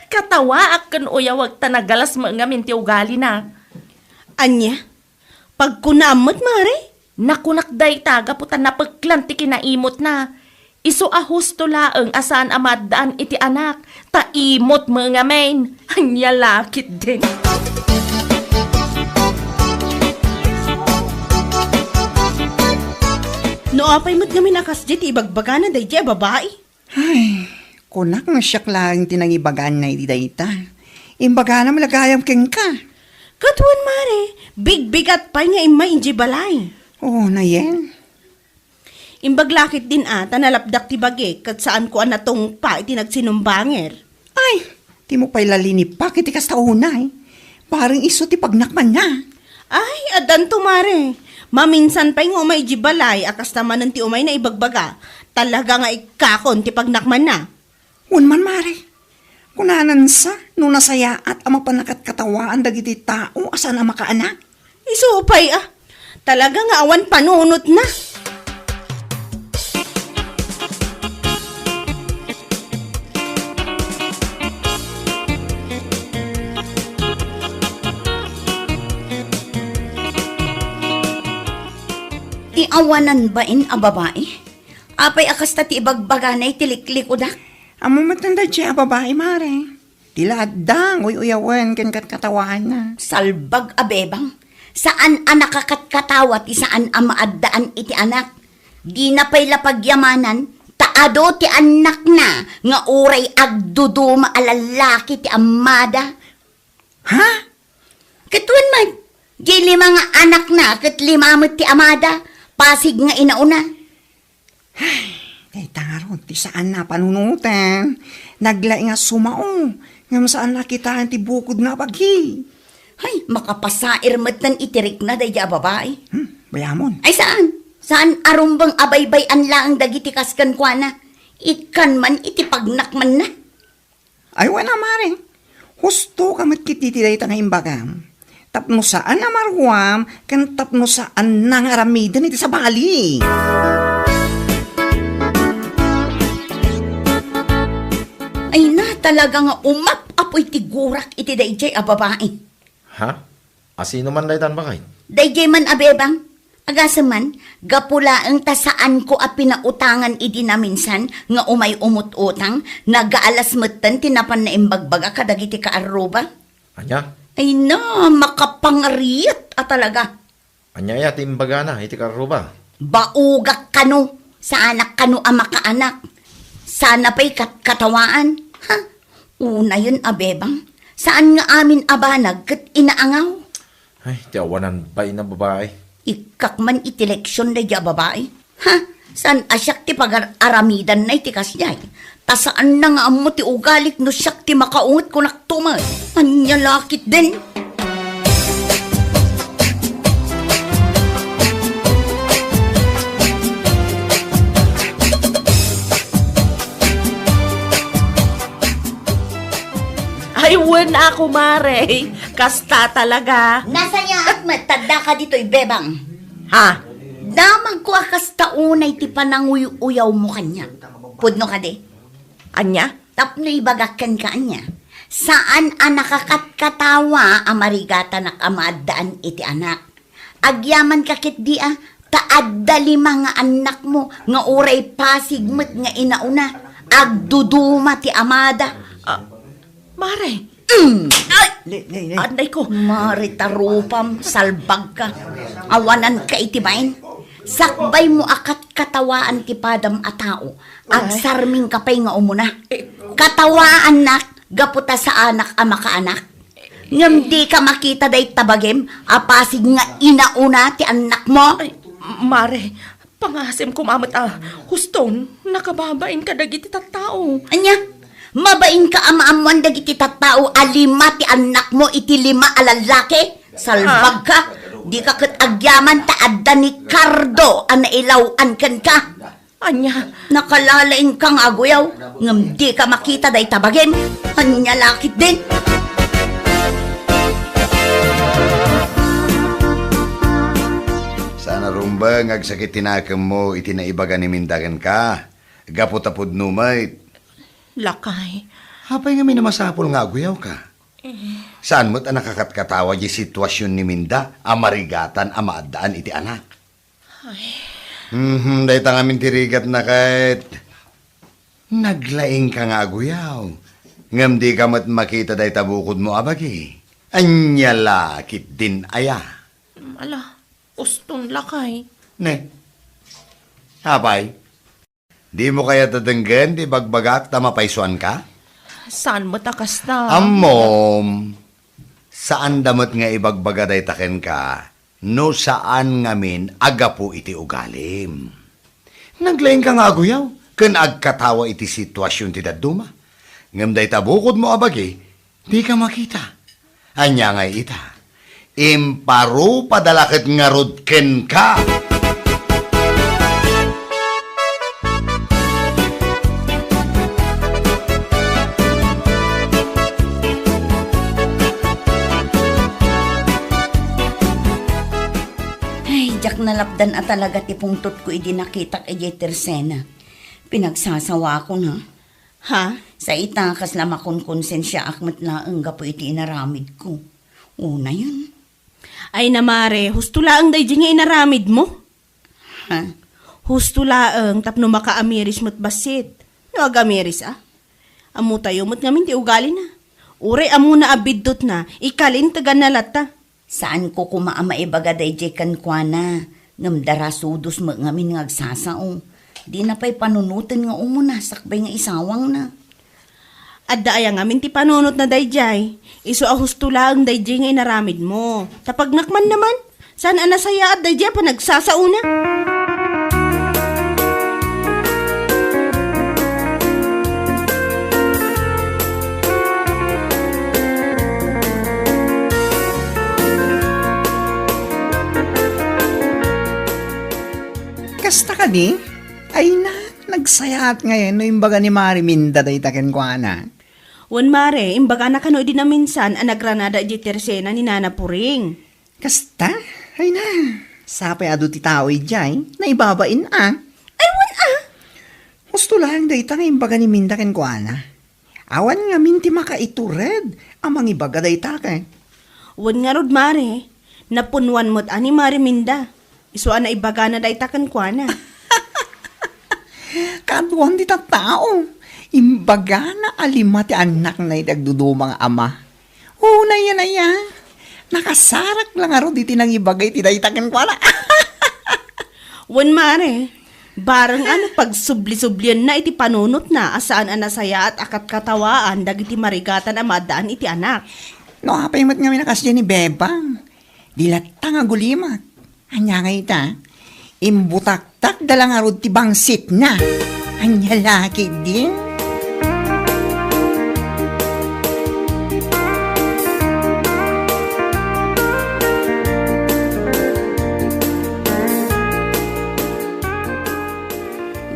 Katawa ak kan uyawag tanagalas mga minti ugali na. Anya? Pagkunamot, Mare? Nakunakday taga putan na pagklanti kinaimot na. Iso ahusto laeng asaan amadaan iti anak. Taimot mga main. Anya lakit din. No apay mo't kami nakasjit ibagbaga na day babae. Ay, kunak nga siyak lang tinangibagan na iti dayta. Imbaga na malagayam keng ka. Katuan, Mare, big-bigat pa nga imay inji balay. Oo, na yan. Imbaglakit din ata nalapdak ti bagi kat saan ko anatong pa iti nagsinumbanger. Ay, ti mo pa'y lalini pa kiti kasta unay. Parang iso ti pagnakman na. Ay, adan to, Mare. Maminsan pa'y nga umay jibalay akas naman ti umay na ibagbaga. Talaga nga ikakon ti pagnakman na. Unman, Mare. Kunanan sa nung nasaya at ang mapanakat katawaan dagiti tao asan ang makaanak. Iso pa'y talaga nga awan panunot na. Iawanan ba in a babae? Apay akas ta ti ibagbaga na itiliklik-udak? Amo matanda siya babae, Mare. Tiladang uyawan kan katawaan na. Salbag abebang. Saan ang nakakatkatawat saan ang maaddaan iti anak? Di na pa'y lapagyamanan, taado ti anak na, nga uray agdudo maalalaki ti amada. Ha? Katuan man, di lima nga anak na, kat limamot ti amada, pasig nga inauna. Ay, taro, ti saan na panunutan? Naglay nga sumao, nga saan nakitaan ti bukod nga pagi. Ay, makapasair matan itirik na daya babae. Bayamon. Ay saan? Saan arumbang abaybayan lang dagiti kaskan kwa na? Ikan man iti pagnakman na. Ay, wala, Mare. Husto ka matkititiday ta nga imbagam. Tapno saan na marwam, kan tapno saan nang aramidan iti sa bali. Ay na, talaga nga umap-apoy tigurak iti dayjay a babae. Ha? Asino man daytan ba kay? Dayjay man abebang, agasa man, gapula ang tasaan ko a pinautangan iti na minsan, nga umay umut-utang, nagaalas matan tinapan na imbagbaga kadagiti ka aruba. Anya? Ay na, makapangariat a talaga. Anya ya timbaga na, iti karuba. Baugak kano, sa anak kano ang makaanak. Sana pa'y katawaan. Ha? Una yun abebang. Saan nga amin abanag kat inaangaw? Ay, tiawanan ba na babae? Ikak man iti leksyon na dya babae. Ha? San asyak ti pag-aramidan na iti kasyay. Ta saan na nga amo ti ugalik no siyak ti makaungot ko naktumay. Anya lakit din. Ay, wala ako, Mare. Kasta talaga. Nasaya at matanda ka dito'y bebang. Ha? Damag ko akas taunay ti pananguyaw mo kanya. Pudno ka di. Anya? Tapno ibagakan ka anya. Saan ang nakakatkatawa amarigata nak amadaan iti anak. Agyaman kakit di taadda lima nga anak mo nga uray pasigmet nga inauna. Agduduma ti amada. Mare. Ay! Anday ko. Mari tarupam, salbag ka. Awanan ka itibain. Sakbay mo akat katawaan ti padam a tao. Agsarming kapay nga umuna. Katawaan nak, gaputa sa anak ama ka anak. Ngam di ka makita day tabagem, apasig nga inauna ti anak mo. Ay, Mare, pangasim kumamot huston, nakababain ka dagiti tattao. Anya? Mabain ka ama-amuan dagiti tattao alima ti anak mo iti lima alalaki. Salbag ka. Di ka kat agyaman taadda ni Cardo ang nailawan kan ka. Anya? Nakalalain kang aguyaw. Ngam di ka makita day tabagin. Anya lakit din. Sana rumba ngagsakit tinakam mo itinaibaga ni Mindagan ka. Gaputapod numay. Lakay. Hapay nga minamasapol nga aguyaw ka. Saan mo't ang nakakatkatawa di sitwasyon ni Minda, amarigatan, amaadaan iti anak? Dahi ta ngamin tirigat na kahit naglaing ka nga aguyaw. Ngam di ka mat makita dahi tabukod mo abagi. Anya lakit din aya. Ala, uston lakay. Ne, hapay. Di mo kaya tatanggan, di bagbagak, tamapaisuan ka? Saan mo takas na? Amom, saan damot nga ibagbaga day taken ka, no saan ngamin agapo iti ugalim. Naglaing ka nga aguyaw, kan agkatawa iti sitwasyon ti daduma. Ngam day tabukod mo abagi, di ka makita. Anya nga ita, imparu padalakit nga rodken ka. Jak nalapdan at talaga ti pungtot ko idi nakitak edi tersena. Pinagsasawa ko na. Ha? Sa itakas na makunkonsensya akmat laang gapo iti inaramid ko. Una yun. Ay na Mare, husto laang day nga inaramid mo. Ha? Husto laang tapno makaamiris mo't basit. No agamiris Amu tayo mo't ngamin ti ugali na. Ure amu na abiddot na, ikalin taga nalata. Saan ko kumaamaibaga day jekan kwa na. Ngam darasudos mo ngamin ngagsasao. Di na pa'y panunutin nga umuna, sakbay nga isawang na. Adda aya ngamin ti panunot na dayjay. Iso ahusto lang dayjay nga inaramid mo. Tapag nakman naman, saan anasaya at dayjay pa nagsasauna? Kasta ka di? Ay na, nagsayaat ngayon no imbaga ni Mari Minda day taken ko ana. Wan Mare, imbaga na kano di na minsan ang nagranada di tersena ni Nana Puring. Kasta? Ay na, sapay ado ti tao ijay, na ibabain Ay wan Gusto lang day ta nga imbaga ni Minda ken ko ana. Awan nga minti makaitured, amang ibaga day taken. Wan nga rod Mare, napunwan mo't ani Mari Minda. Isuan na ibaga na day taken ko na. Kaduan di tao. Imbaga na alima ti anak na itagdudumang ama. Una yan na yan. Nakasarak lang aro di tinang ibagay ti daytaken ko na. Wan Mare, barang pag subli-sublian na iti panunot na asaan anasaya at akat katawaan dagiti marigatan amadaan iti anak. No, hapay mat nga minakasya ni Bebang. Dilat nga gulimak. Anya nga ita, imbutak takda lang arod ti bangsit na. Anya laki din.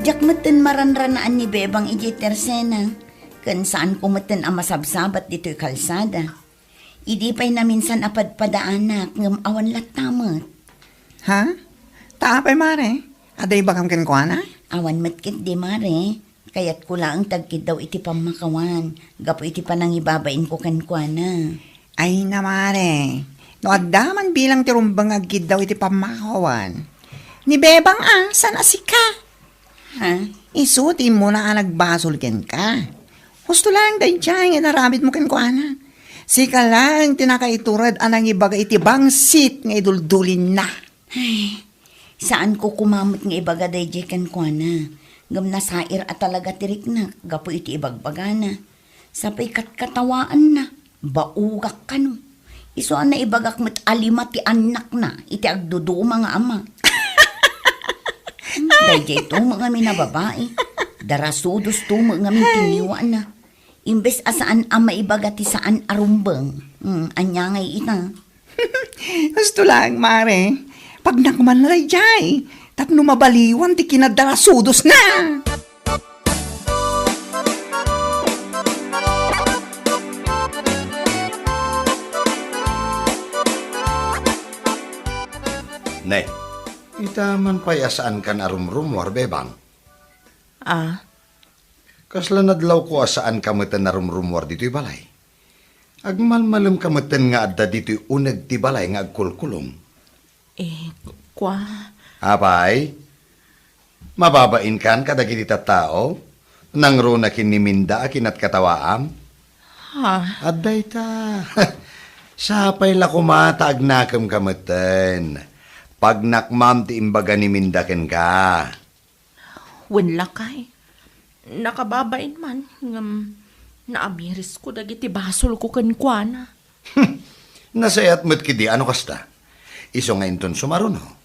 Jak meten maranranaan ni Bebang iji tersena. Kan saan ko meten ang masabsabat dito'y kalsada. Idi pa'y na minsan apadpadaanak ngam awan latamat. Ha? Taapay mare? Aday bakam kenkwana? Awan matkit di mare. Kaya't ko lang tagkid daw iti pamakawan. Gapo iti panang ibabain ko kankwana. Ay na mare. No addaman bilang tirumbang agid daw iti pamakawan. Ni Bebang san asika? Ha? Isuti mo na nagbasol ken ka. Gusto lang day dyan, inaramit mo ken ko ana. Sika lang tinakaiturad anang ibaga iti bangsit nga iduldulin na. Ay, saan ko kumamot nga ibaga day jekan ko na. Gam na sair at talaga tirik na, gapo iti ibagbagana. Sapay katkatawaan na, baugak ka no. Isuan na ibagak met alima ti anak na, iti agdudu mga ama. Dahil ito mga minababae. Darasudos to mga tiniwa na. Imbes asaan ama ibagati saan arumbang. Anya ngay ita. Gusto lang, mare. Pag nakuman na jay, tapno mabaliwan ti kinadarasudos na. Ne, itaman pa asaan ka na rumrumwar, Bebang. Ah, Kasla nadlaw ko asaan ka matan na rumrumwar dito'y balay. Agmalmalem ka matan nga adda dito'y unag ti balay nga agkulkulong. kwa. Apay, mababain kan kadagiti tao, nang runa kiniminda akinat katawaam. Ha? Adday ta. Sapay la kumata agnakam kamatan. Pag nakmam ti imbaga ni mindaken ka. Wala kay. Nakababain man. Naamiris ko dagiti basol ko kankwana. Nasayat mo't kidi ano kasta. Iso nga inton sumaruno.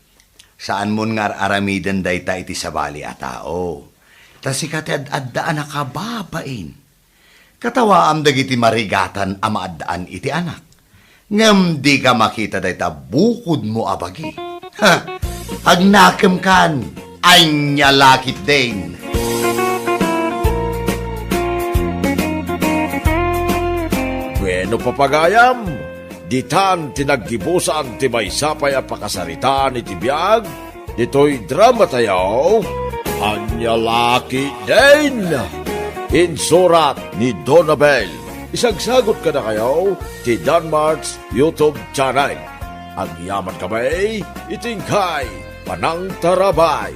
Saan mo nga aramidan dayta iti sabali a tao. Tas ikati ad-addaan nakababain. Katawaam dagiti marigatan ama addaan iti anak. Ngam di ka makita dayta bukod mo abagi. Ha! Agnakam kan! Ay nyalakit din! Bueno papagayam, ditan tinaggibusan ti maysapay a pakasaritaan iti biag, dito'y drama tayaw, Anyalaki din! Insurat ni Donabel. Isagsagot ka na kayo ti Danmarks YouTube channel. Ang yaman kamay, itingkay, panang tarabay.